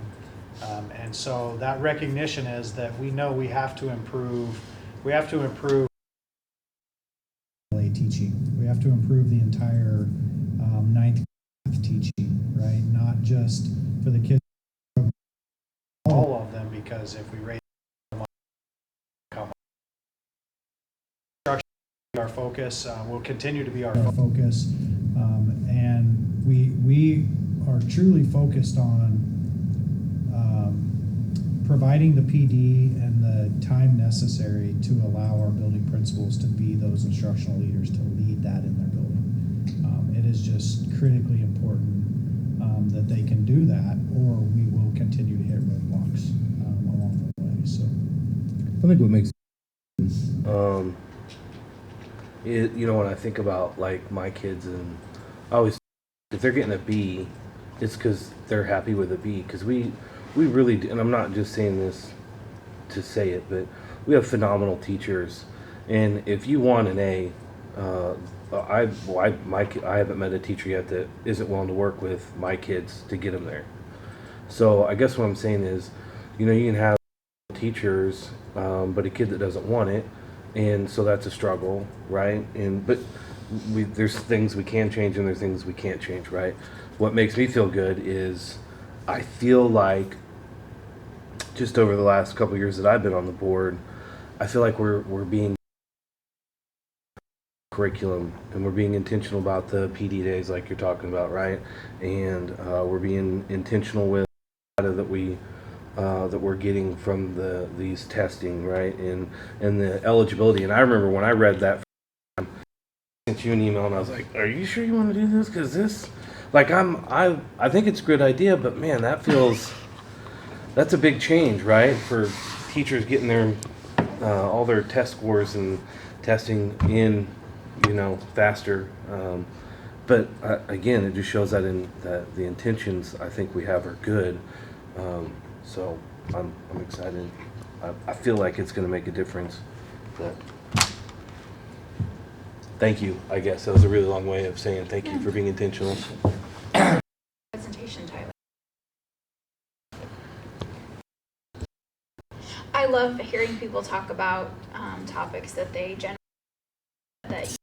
And so that recognition is that we know we have to improve teaching. We have to improve the entire ninth grade teaching, right? Not just for the kids, all of them, because if we raise them up, instruction will be our focus, will continue to be our focus, and we are truly focused on providing the PD and the time necessary to allow our building principals to be those instructional leaders, to lead that in their building. It is just critically important that they can do that, or we will continue to hit roadblocks along the way. So I think what makes when I think about my kids, and I always, if they're getting a B, it's because they're happy with a B, because we we really do, and I'm not just saying this to say it, but we have phenomenal teachers. And if you want an A, I haven't met a teacher yet that isn't willing to work with my kids to get them there. So I guess what I'm saying is, you know, you can have teachers, but a kid that doesn't want it, and so that's a struggle, right? But there's things we can change and there's things we can't change, right? What makes me feel good is I feel like just over the last couple of years that I've been on the board, I feel like we're being curriculum and we're being intentional about the PD days like you're talking about, right? And we're being intentional with data that we're getting from these testing, right? And the eligibility. And I remember when I read that, I sent you an email and I was like, "Are you sure you want to do this? Because this, like, I think it's a good idea, but man, that's a big change, right? For teachers getting their all their test scores and testing in, you know, faster. But again, it just shows that that the intentions I think we have are good. So I'm excited. I feel like it's going to make a difference. But thank you. I guess that was a really long way of saying thank you for being intentional. Presentation, Tyler. I love hearing people talk about topics that they generally that you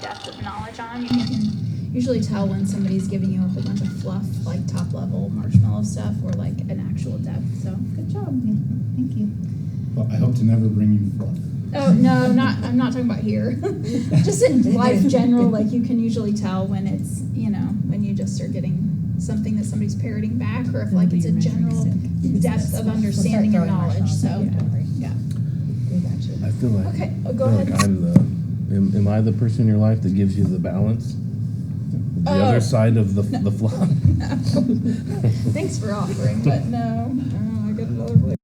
have depth of knowledge on. You can usually tell when somebody's giving you a whole bunch of fluff, like top level marshmallow stuff, or like an actual depth. So good job. Yeah, thank you. Well, I hope to never bring you fluff. Oh no, I'm not talking about here. Just in life general, like you can usually tell when it's, you know, when you just are getting something that somebody's parroting back, or if like it's a general depth of understanding and knowledge. So yeah. I feel like Okay, go ahead. like am I the person in your life that gives you the balance? The other side of the fluff? No. Thanks for offering, but no. I got another way.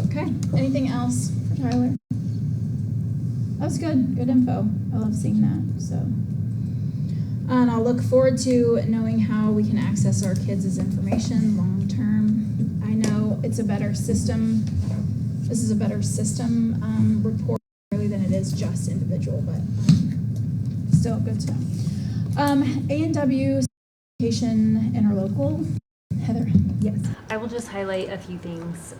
Okay. Anything else for Tyler? That was good. Good info. I love seeing that. So, and I'll look forward to knowing how we can access our kids' information long term. I know it's a better system. This is a better system report really than it is just individual, but still good to know. A&W education interlocal. Heather. Yes, I will just highlight a few things.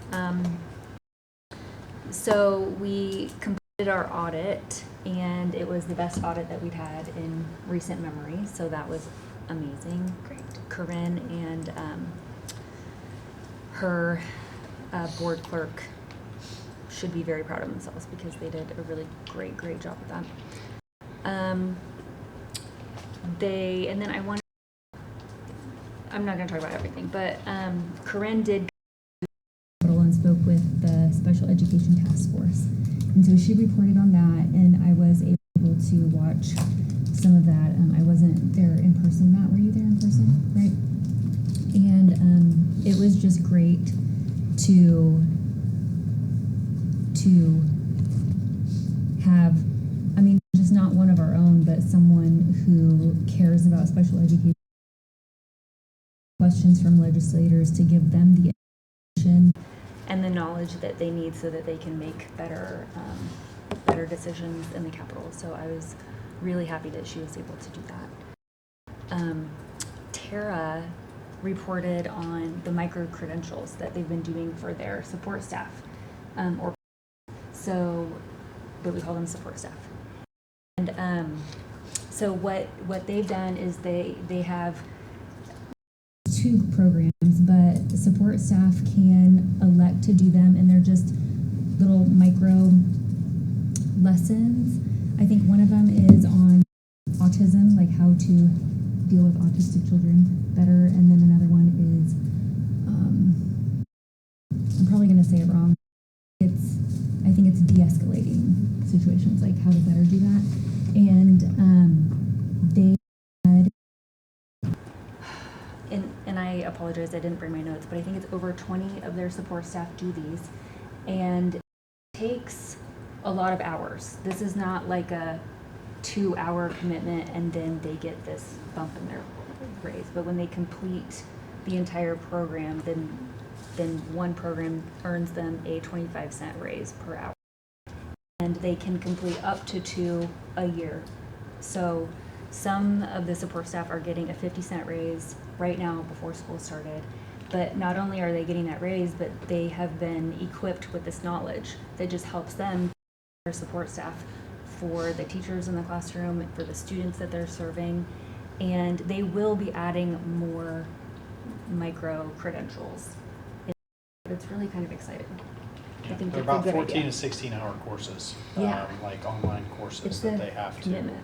So we completed our audit, and it was the best audit that we've had in recent memory. So that was amazing. Great. Corinne and her board clerk should be very proud of themselves because they did a really great job with that. And then I'm not going to talk about everything, but Corinne did and spoke with the Special Education Task Force. And so she reported on that, and I was able to watch some of that. I wasn't there in person. Matt, were you there in person? Right? And it was just great to have, I mean, just not one of our own, but someone who cares about special education. Questions from legislators to give them the information and the knowledge that they need so that they can make better decisions in the Capitol. So I was really happy that she was able to do that. Tara reported on the micro-credentials that they've been doing for their support staff. But we call them support staff. And so what they've done is they have two programs, but support staff can elect to do them, and they're just little micro lessons. I think one of them is on autism, like how to deal with autistic children better, and then another one is, I'm probably going to say it wrong. I think it's de-escalating situations, like how to better do that. And they had, and I apologize, I didn't bring my notes, but I think it's over 20 of their support staff do these, and it takes a lot of hours. This is not like a 2-hour commitment and then they get this bump in their raise, but when they complete the entire program, then one program earns them a 25-cent raise per hour. And they can complete up to 2 a year. So some of the support staff are getting a 50-cent raise right now before school started. But not only are they getting that raise, but they have been equipped with this knowledge that just helps them, their support staff, for the teachers in the classroom, for the students that they're serving. And they will be adding more micro credentials. It's really kind of exciting. I think They're that's a about good 14 idea. to 16-hour courses, Yeah. like online courses It's that the they have to commitment.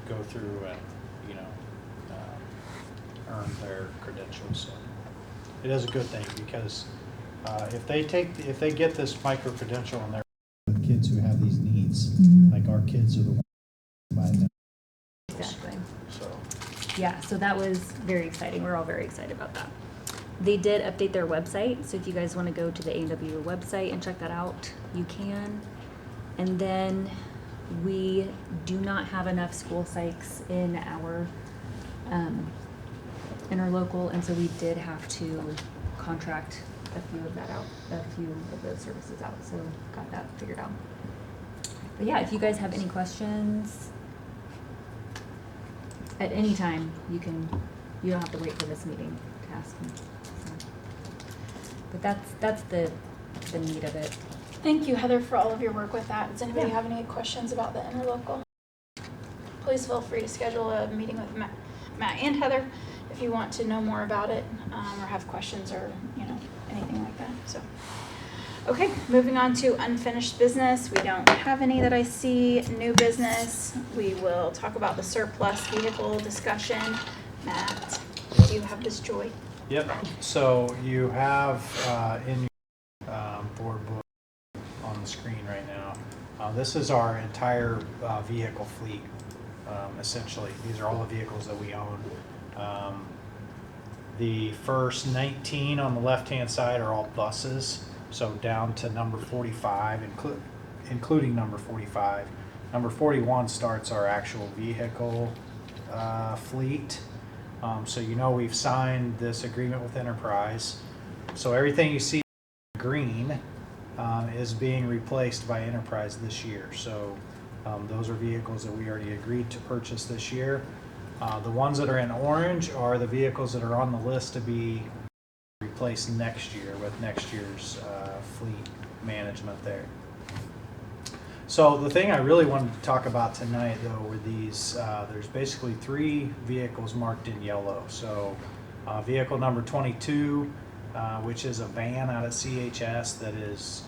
go through and, earn their credentials. So it is a good thing because if they get this micro credential and they're With kids who have these needs, like our kids are the ones by them. Exactly. so. Yeah, so that was very exciting. We're all very excited about that. They did update their website, so if you guys want to go to the A&W website and check that out, you can. And then we do not have enough school psychs in our interlocal, and so we did have to contract a few of those services out, so got that figured out. But yeah, if you guys have any questions at any time, you don't have to wait for this meeting to ask me. So. But that's the need of it. Thank you, Heather, for all of your work with that. Does anybody Yeah. have any questions about the interlocal? Please feel free to schedule a meeting with Matt and Heather if you want to know more about it, or have questions or anything like that. So, okay, moving on to unfinished business. We don't have any that I see. New business. We will talk about the surplus vehicle discussion. Matt, do you have this joy? Yep. So you have in your board book on the screen right now. This is our entire vehicle fleet. Essentially, these are all the vehicles that we own. The first 19 on the left-hand side are all buses, so down to number 45, including number 45. Number 41 starts our actual vehicle fleet. So we've signed this agreement with Enterprise. So everything you see in green is being replaced by Enterprise this year. So those are vehicles that we already agreed to purchase this year. The ones that are in orange are the vehicles that are on the list to be replaced next year with next year's fleet management there. So the thing I really wanted to talk about tonight, though, were these. There's basically 3 vehicles marked in yellow. So vehicle number 22, which is a van out at CHS that is,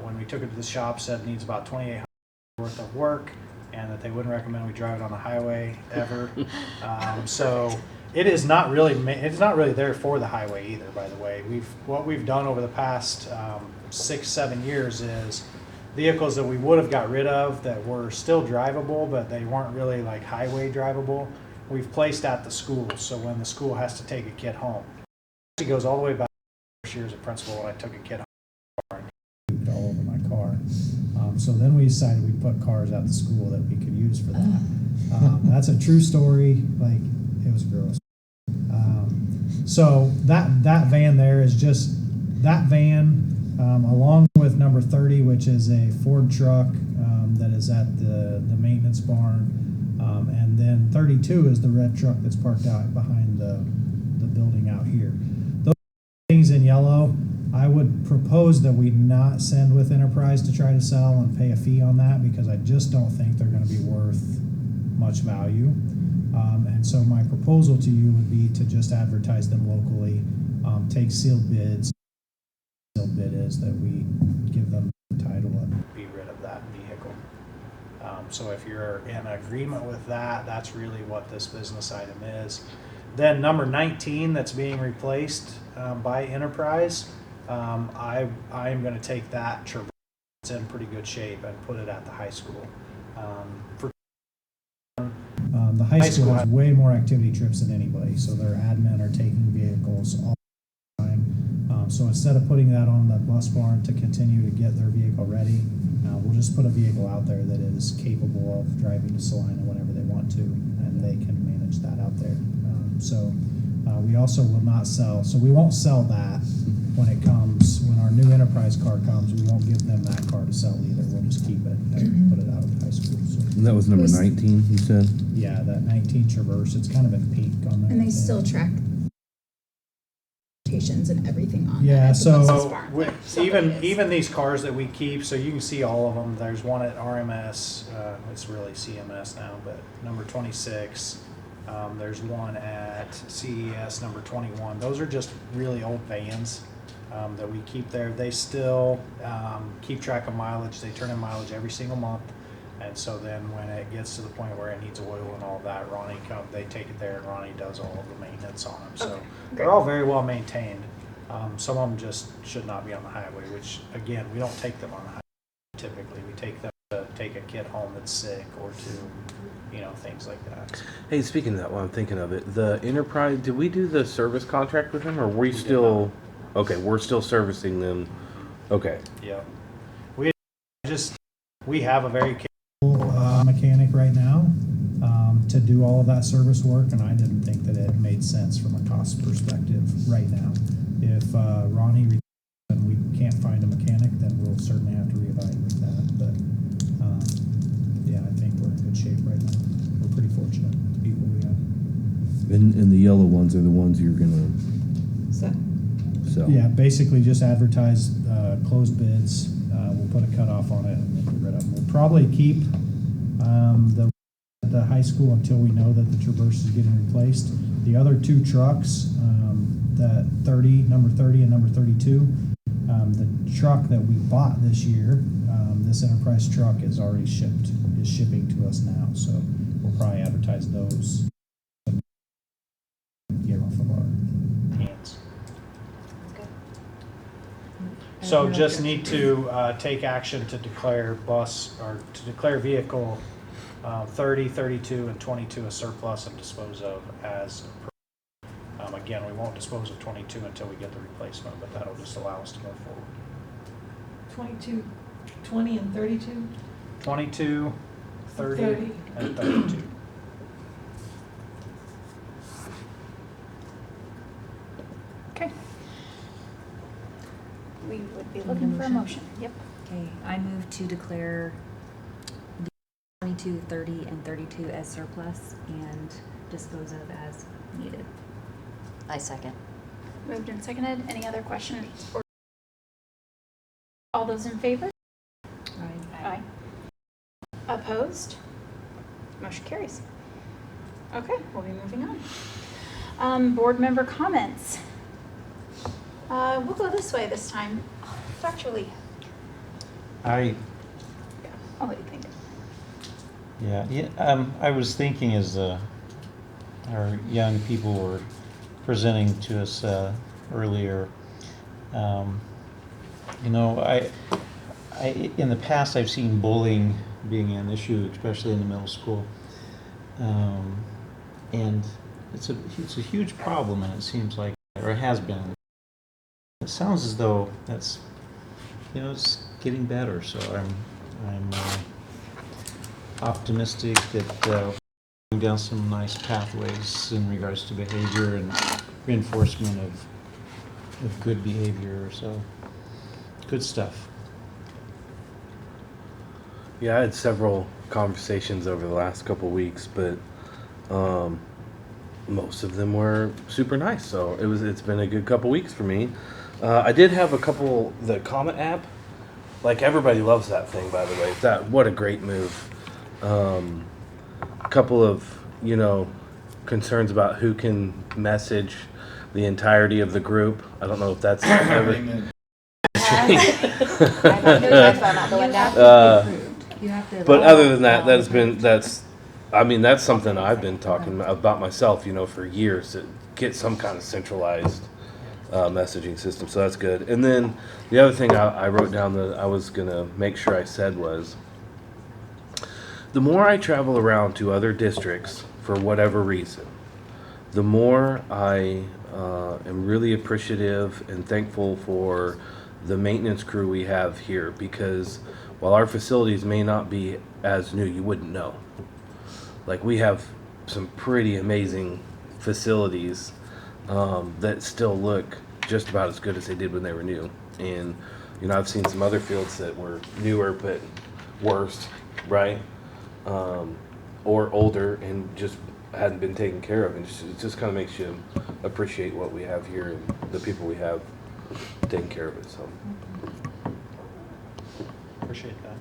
when we took it to the shop, said needs about $2,800 worth of work, and that they wouldn't recommend we drive it on the highway ever. So it is not really. It's not really there for the highway either. By the way, what we've done over the past 6-7 years is vehicles that we would have got rid of that were still drivable, but they weren't really like highway drivable. We've placed at the school, so when the school has to take a kid home, it goes all the way back to 1st year as a principal when I took a kid home. All over my car. So then we decided we'd put cars at the school that we could use for that. That's a true story. Like, it was gross. So that van there is just that van, along with number 30, which is a Ford truck that is at the maintenance barn, and then 32 is the red truck that's parked out behind the building out here. Those things in yellow, I would propose that we not send with Enterprise to try to sell and pay a fee on that, because I just don't think they're going to be worth much value. And so my proposal to you would be to just advertise them locally, take sealed bids. Sealed bid is that we give them the title and Be rid of that vehicle. So if you're in agreement with that, that's really what this business item is. Then number 19 that's being replaced by Enterprise, I'm going to take that Traverse, it's in pretty good shape, and put it at the high school. the high school has way more activity trips than anybody, so their admin are taking vehicles all the time. So instead of putting that on the bus barn to continue to get their vehicle ready, we'll just put a vehicle out there that is capable of driving to Salina whenever they want to, and they can manage that out there. So We also will not sell, so we won't sell that when it comes, when our new enterprise car comes, we won't give them that car to sell either. We'll just keep it and put it out of the high school. So, And that was number 19, you said? yeah, that 19 Traverse, it's kind of in pink on there. And they still track rotations and everything on Yeah, that. so even these cars that we keep, so you can see all of them. There's one at RMS, it's really CMS now, but number 26. There's one at CES, number 21. Those are just really old vans that we keep there. They still keep track of mileage. They turn in mileage every single month. And so then when it gets to the point where it needs oil and all that, they take it there and Ronnie does all of the maintenance on them. So they're all very well maintained. Some of them just should not be on the highway, which again, we don't take them on the highway typically. We take them to take a kid home that's sick or to, things like that. Hey, speaking of that, while I'm thinking of it, the Enterprise, did we do the service contract with them, or were we still? Okay, we're still servicing them. Okay. Yeah. We have a very capable mechanic right now to do all of that service work, and I didn't think that it made sense from a cost perspective right now. If Ronnie and we can't find a mechanic, then we'll certainly have to reevaluate that. But yeah, I think we're in good shape right now. We're pretty fortunate with the people we have. And the yellow ones are the ones you're gonna sell. Yeah, basically just advertise closed bids. We'll put a cutoff on it and then get rid of them. We'll probably keep the high school until we know that the Traverse is getting replaced. The other two trucks, that number 30 and number 32, the truck that we bought this year, this Enterprise truck is already shipping to us now. So we'll probably advertise those and get off of our hands. So just need to take action to declare vehicle 30, 32, and 22 as surplus and dispose of as again, we won't dispose of 22 until we get the replacement, but that'll just allow us to move forward. 20 and 32? 22, 30, and 32. Okay. We would be looking for a motion. Yep. Okay, I move to declare the 22, 30, and 32 as surplus and dispose of as needed. I second. Moved and seconded. Any other questions? All those in favor? Aye. Opposed? Motion carries. Okay, we'll be moving on. Board member comments. We'll go this way this time. Dr. Lee. I I'll let you think. I was thinking as our young people were presenting to us earlier, I in the past I've seen bullying being an issue, especially in the middle school, and it's a huge problem, and it seems like, or it has been. It sounds as though that's it's getting better. So I'm optimistic that we're down some nice pathways in regards to behavior and reinforcement of good behavior. So good stuff. Yeah, I had several conversations over the last couple of weeks, but most of them were super nice. So it's been a good couple weeks for me. I did have a couple, the Comet app, like everybody loves that thing, by the way. What a great move. A couple of, concerns about who can message the entirety of the group. I don't know if that's ever. But other than that, that's something I've been talking about myself, for years, to get some kind of centralized messaging system. So that's good. And then the other thing I wrote down that I was going to make sure I said was, the more I travel around to other districts for whatever reason, the more I am really appreciative and thankful for the maintenance crew we have here, because while our facilities may not be as new, you wouldn't know. Like, we have some pretty amazing facilities that still look just about as good as they did when they were new. And, you know, I've seen some other fields that were newer but worse, right? Or older and just hadn't been taken care of. And it just kind of makes you appreciate what we have here and the people we have taking care of it. So Appreciate that.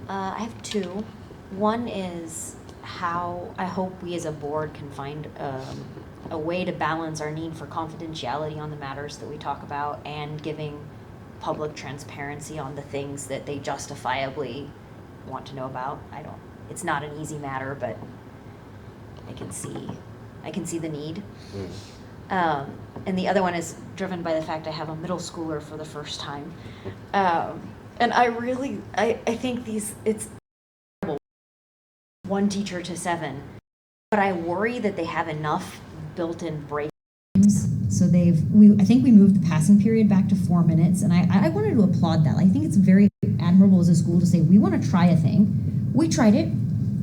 I have two. One is how I hope we as a board can find a way to balance our need for confidentiality on the matters that we talk about and giving public transparency on the things that they justifiably want to know about. It's not an easy matter, but I can see the need. And the other one is driven by the fact I have a middle schooler for the first time. And I think it's terrible, 1 teacher to 7, but I worry that they have enough built-in breaks. So I think we moved the passing period back to 4 minutes, and I wanted to applaud that. I think it's very admirable as a school to say, we want to try a thing. We tried it,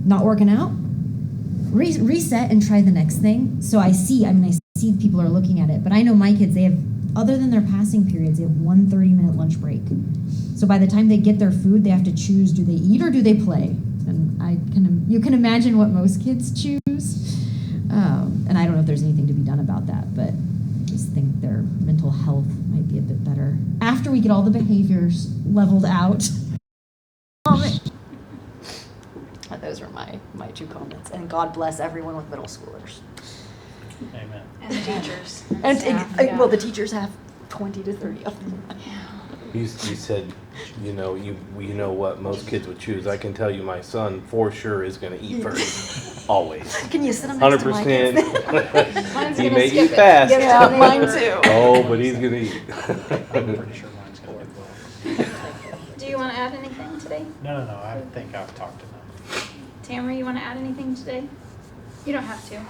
not working out. Reset and try the next thing. So I see people are looking at it, but I know my kids, they have, other than their passing periods, they have 1 30-minute lunch break. So by the time they get their food, they have to choose, do they eat or do they play? And you can imagine what most kids choose. And I don't know if there's anything to be done about that, but I just think their mental health might be a bit better after we get all the behaviors leveled out. Those are my 2 comments. And God bless everyone with middle schoolers. Amen. And the teachers. And staff, well, the teachers have 20 to 30 of them. you said, you know what most kids would choose. I can tell you my son for sure is going to eat first. Always. Can you sit him next to my kids? 100%. He may eat fast. Yeah, mine too. Oh, but he's going to eat. I'm pretty sure mine's going to do well. Do you want to add anything today? No, I think I've talked enough. Tamara, you want to add anything today? You don't have to.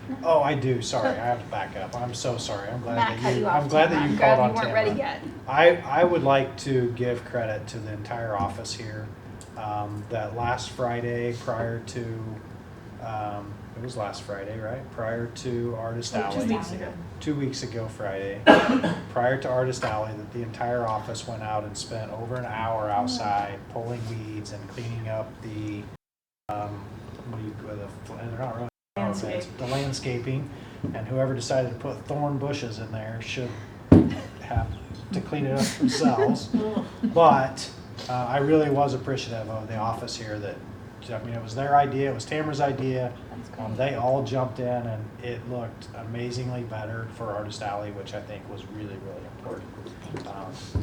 No? Oh, I do. Sorry, I have to back up. I'm so sorry. I'm glad Matt cut that you off, I'm glad Tamara. that you I'm called glad on you weren't Tamara. ready yet. I would like to give credit to the entire office here. That last Friday prior to, it was last Friday, right? Prior to Artist Alley. 2 weeks ago. 2 weeks ago Friday, prior to Artist Alley, that the entire office went out and spent over an hour outside pulling weeds and cleaning up the, they're not really the landscaping, and whoever decided to put thorn bushes in there should have to clean it up themselves. But I really was appreciative of the office here that, it was their idea, it was Tamara's idea. They all jumped in and it looked amazingly better for Artist Alley, which I think was really, really important.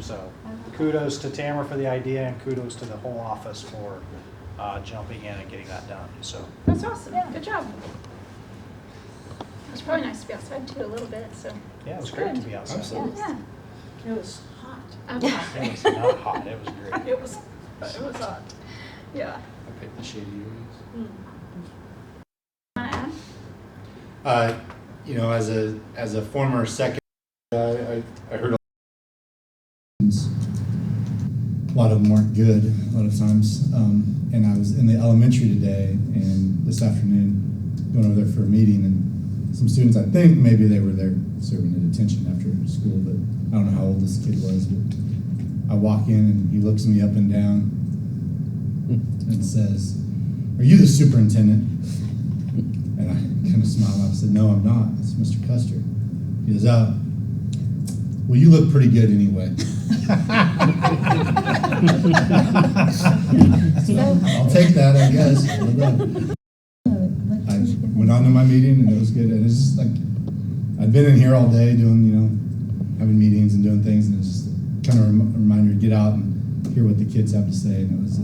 So kudos to Tamara for the idea and kudos to the whole office for jumping in and getting that done. So That's awesome. Yeah. Good job. It's probably nice to be outside too a little bit. So yeah, it was it's great good. to be outside. Absolutely. Yeah. It was hot. Okay. It was not hot, it was great. It was hot. Yeah. I picked the shady areas. Want to add? As a former second, I heard a lot of them weren't good a lot of times. And I was in the elementary today and this afternoon going over there for a meeting, and some students, I think maybe they were there serving at attention after school, but I don't know how old this kid was, but I walk in and he looks me up and down and says, "Are you the superintendent?" And I kind of smiled. I said, "No, I'm not. It's Mr. Custer." He goes, "Well, you look pretty good anyway." I'll take that, I guess. I went on to my meeting and it was good. And it's just like, I've been in here all day doing, having meetings and doing things, and it's just kind of a reminder to get out and hear what the kids have to say. And it was, I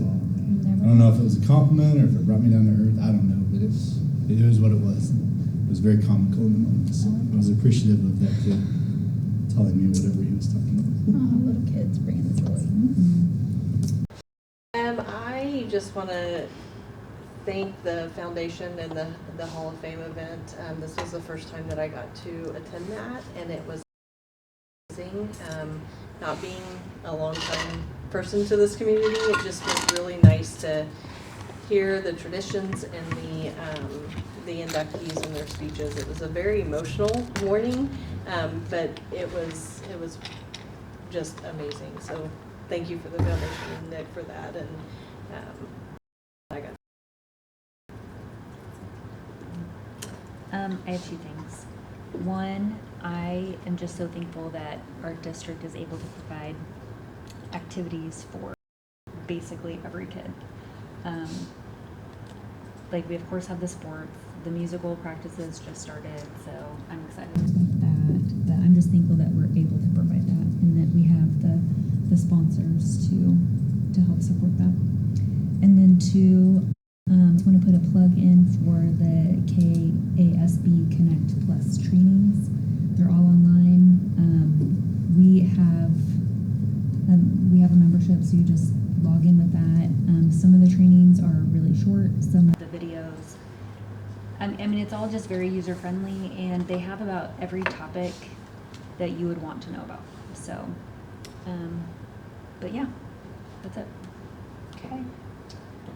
don't know if it was a compliment or if it brought me down to earth. I don't know, but it was what it was. It was very comical in the moment. So I was appreciative of that kid telling me whatever he was talking about. Oh, little kids bringing the joy. I just want to thank the foundation and the Hall of Fame event. This was the first time that I got to attend that, and it was amazing. Not being a long-time person to this community, it just was really nice to hear the traditions and the the inductees and their speeches. It was a very emotional morning, but it was just amazing. So thank you for the foundation and Nick for that. And I got. I have two things. One, I am just so thankful that our district is able to provide activities for basically every kid. Like we of course have the sports, the musical practices just started, so I'm excited about that. But I'm just thankful that we're able to provide that and that we have the sponsors to help support that. And then two, I just want to put a plug in for the KASB Connect Plus trainings. They're all online. We have a membership, so you just log in with that. Some of the trainings are really short, some of the videos. I mean, it's all just very user friendly, and they have about every topic that you would want to know about. So, but yeah, that's it. Okay.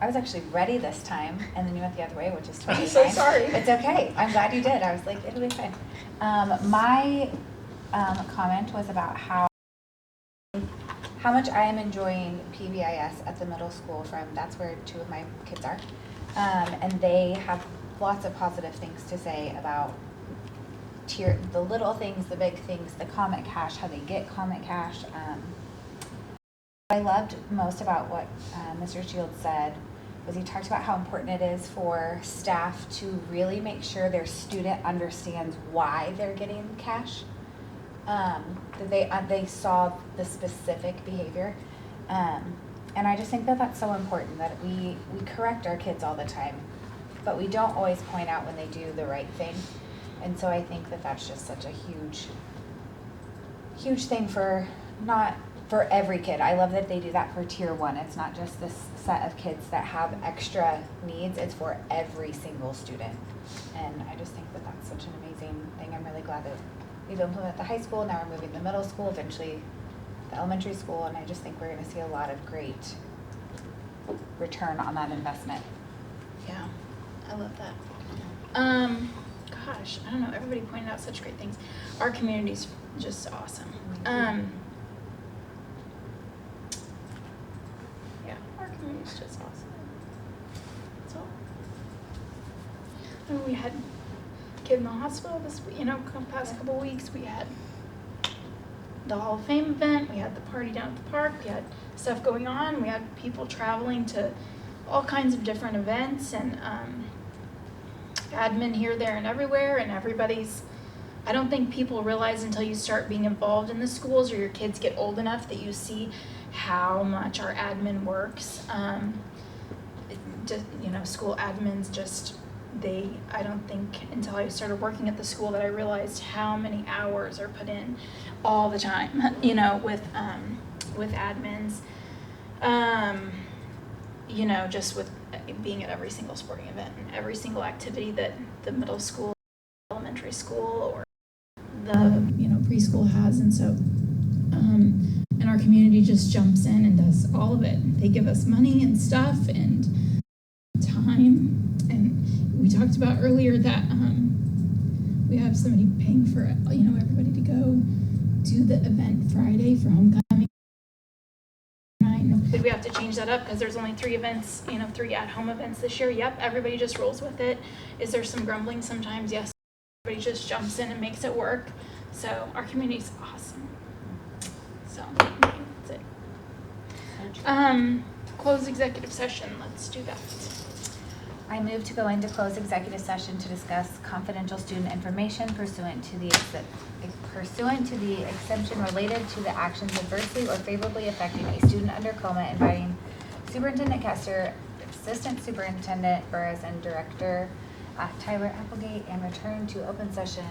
I was actually ready this time, and then you went the other way, which is totally I'm so fine. sorry. It's okay. I'm glad you did. I was like, it'll be fine. My comment was about how much I am enjoying PBIS at the middle school. That's where two of my kids are, and they have lots of positive things to say about the little things, the big things, the Comet Cash, how they get Comet Cash. I loved most about what Mr. Shields said was he talked about how important it is for staff to really make sure their student understands why they're getting cash. That they saw the specific behavior. And I just think that that's so important that we correct our kids all the time, but we don't always point out when they do the right thing. And so I think that that's just such a huge thing for every kid. I love that they do that for tier 1. It's not just this set of kids that have extra needs, it's for every single student. And I just think that that's such an amazing thing. I'm really glad that we've implemented the high school, now we're moving the middle school, eventually the elementary school, and I just think we're gonna see a lot of great return on that investment. Yeah, I love that. Gosh, I don't know, everybody pointed out such great things. Our community's just awesome. Yeah, our community's just awesome. That's all. And we had a kid in the hospital this week, past couple weeks. We had the Hall of Fame event, we had the party down at the park, we had stuff going on, we had people traveling to all kinds of different events, and admin here, there, and everywhere, and I don't think people realize until you start being involved in the schools or your kids get old enough that you see how much our admin works. School admins I don't think until I started working at the school that I realized how many hours are put in all the time, with admins. Just with being at every single sporting event and every single activity that the middle school, elementary school, or the preschool has. And so and our community just jumps in and does all of it. They give us money and stuff and time. And we talked about earlier that we have somebody paying for everybody to go to the event Friday for homecoming. Did we have to change that up because there's only 3 events, 3 at-home events this year? Yep, everybody just rolls with it. Is there some grumbling sometimes? Yes. Everybody just jumps in and makes it work. So our community's awesome. So that's it. Close executive session. Let's do that. I move to go into closed executive session to discuss confidential student information pursuant to the exemption related to the actions adversely or favorably affecting a student under coma, inviting Superintendent Kester, Assistant Superintendent Burris, and Director Tyler Applegate, and return to open session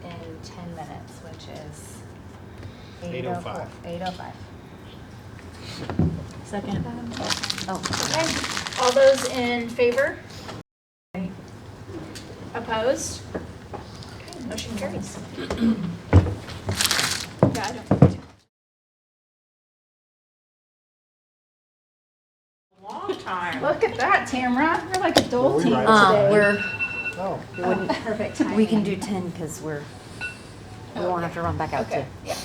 in 10 minutes, which is 8:05. 8:05. Second. Okay. All those in favor? Opposed? Okay, motion carries. Yeah, I don't need to. Long time. Look at that, Tamara. We're like adulting right today. We're Oh. We wouldn't, Perfect we can timing. do 10 because we won't have to run back out Okay, to, yeah.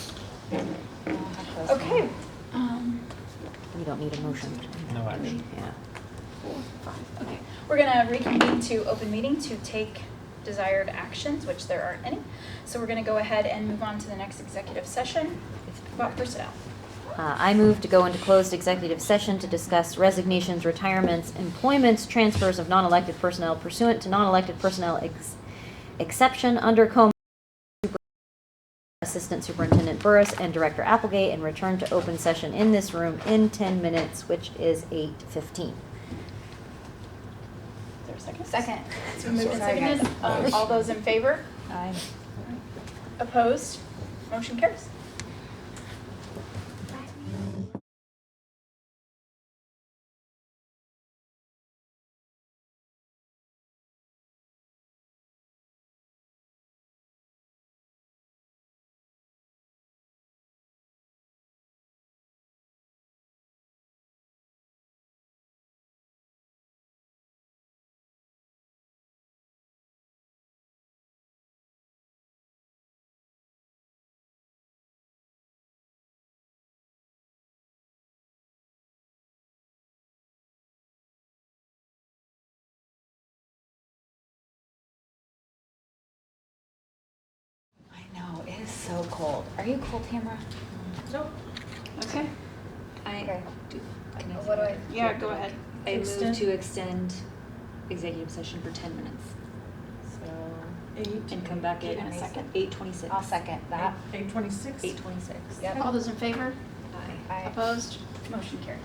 Okay, we don't need a motion. No action. Yeah. okay. We're gonna reconvene to open meeting to take desired actions, which there aren't any. So we're gonna go ahead and move on to the next executive session about personnel. I move to go into closed executive session to discuss resignations, retirements, employments, transfers of non-elected personnel pursuant to non-elected personnel exception under Assistant Superintendent Burris and Director Applegate, and return to open session in this room in 10 minutes, which is 8:15. Is there a second? Second. It's been moved and Sorry, seconded. guys. All those in favor? Aye. Opposed? Motion carries. I know, it is so cold. Are you cold, Tamara? Nope. Okay. Okay. What do I, yeah, go ahead. I move Extend. to extend executive session for 10 minutes. And come back at In a second. 8:26. I'll second that. 8:26? 8:26. Yep. All those in favor? Aye. Opposed? Motion carries.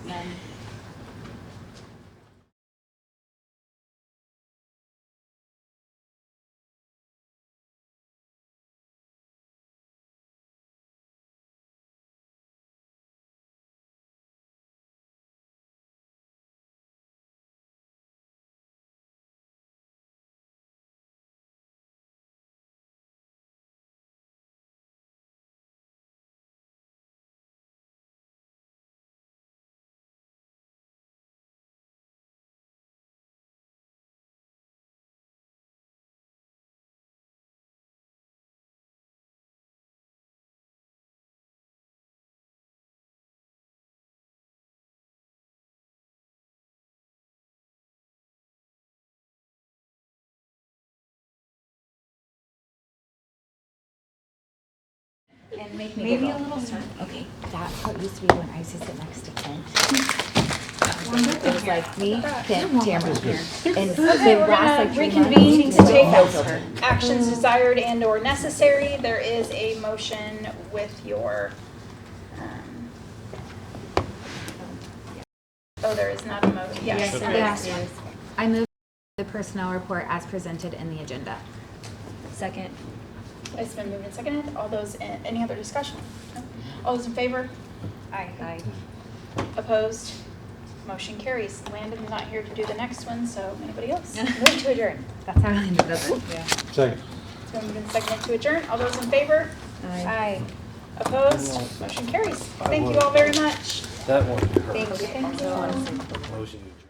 And make me Maybe giggle. a little sir. Okay, that's how it used to be when I used to sit next to Kent. It was like me, Kent, Tamara, and Okay, the we're last gonna like 3 reconvene months, to we take all filtered. actions desired and or necessary. There is a motion with your, oh, there is not a motion. Yes, there Yes, is. yes. I move the personnel report as presented in the agenda. Second. It's been moved and seconded. All those, any other discussion? No? All those in favor? Aye. Aye. Opposed? Motion carries. Landon's not here to do the next one, so anybody else? Move to adjourn. That's how I ended up. Yeah. Second. It's been moved and seconded to adjourn. All those in favor? Aye. Opposed? Motion carries. Thank you all very much. That one hurt. Thank you. Thank you. Motion to adjourn.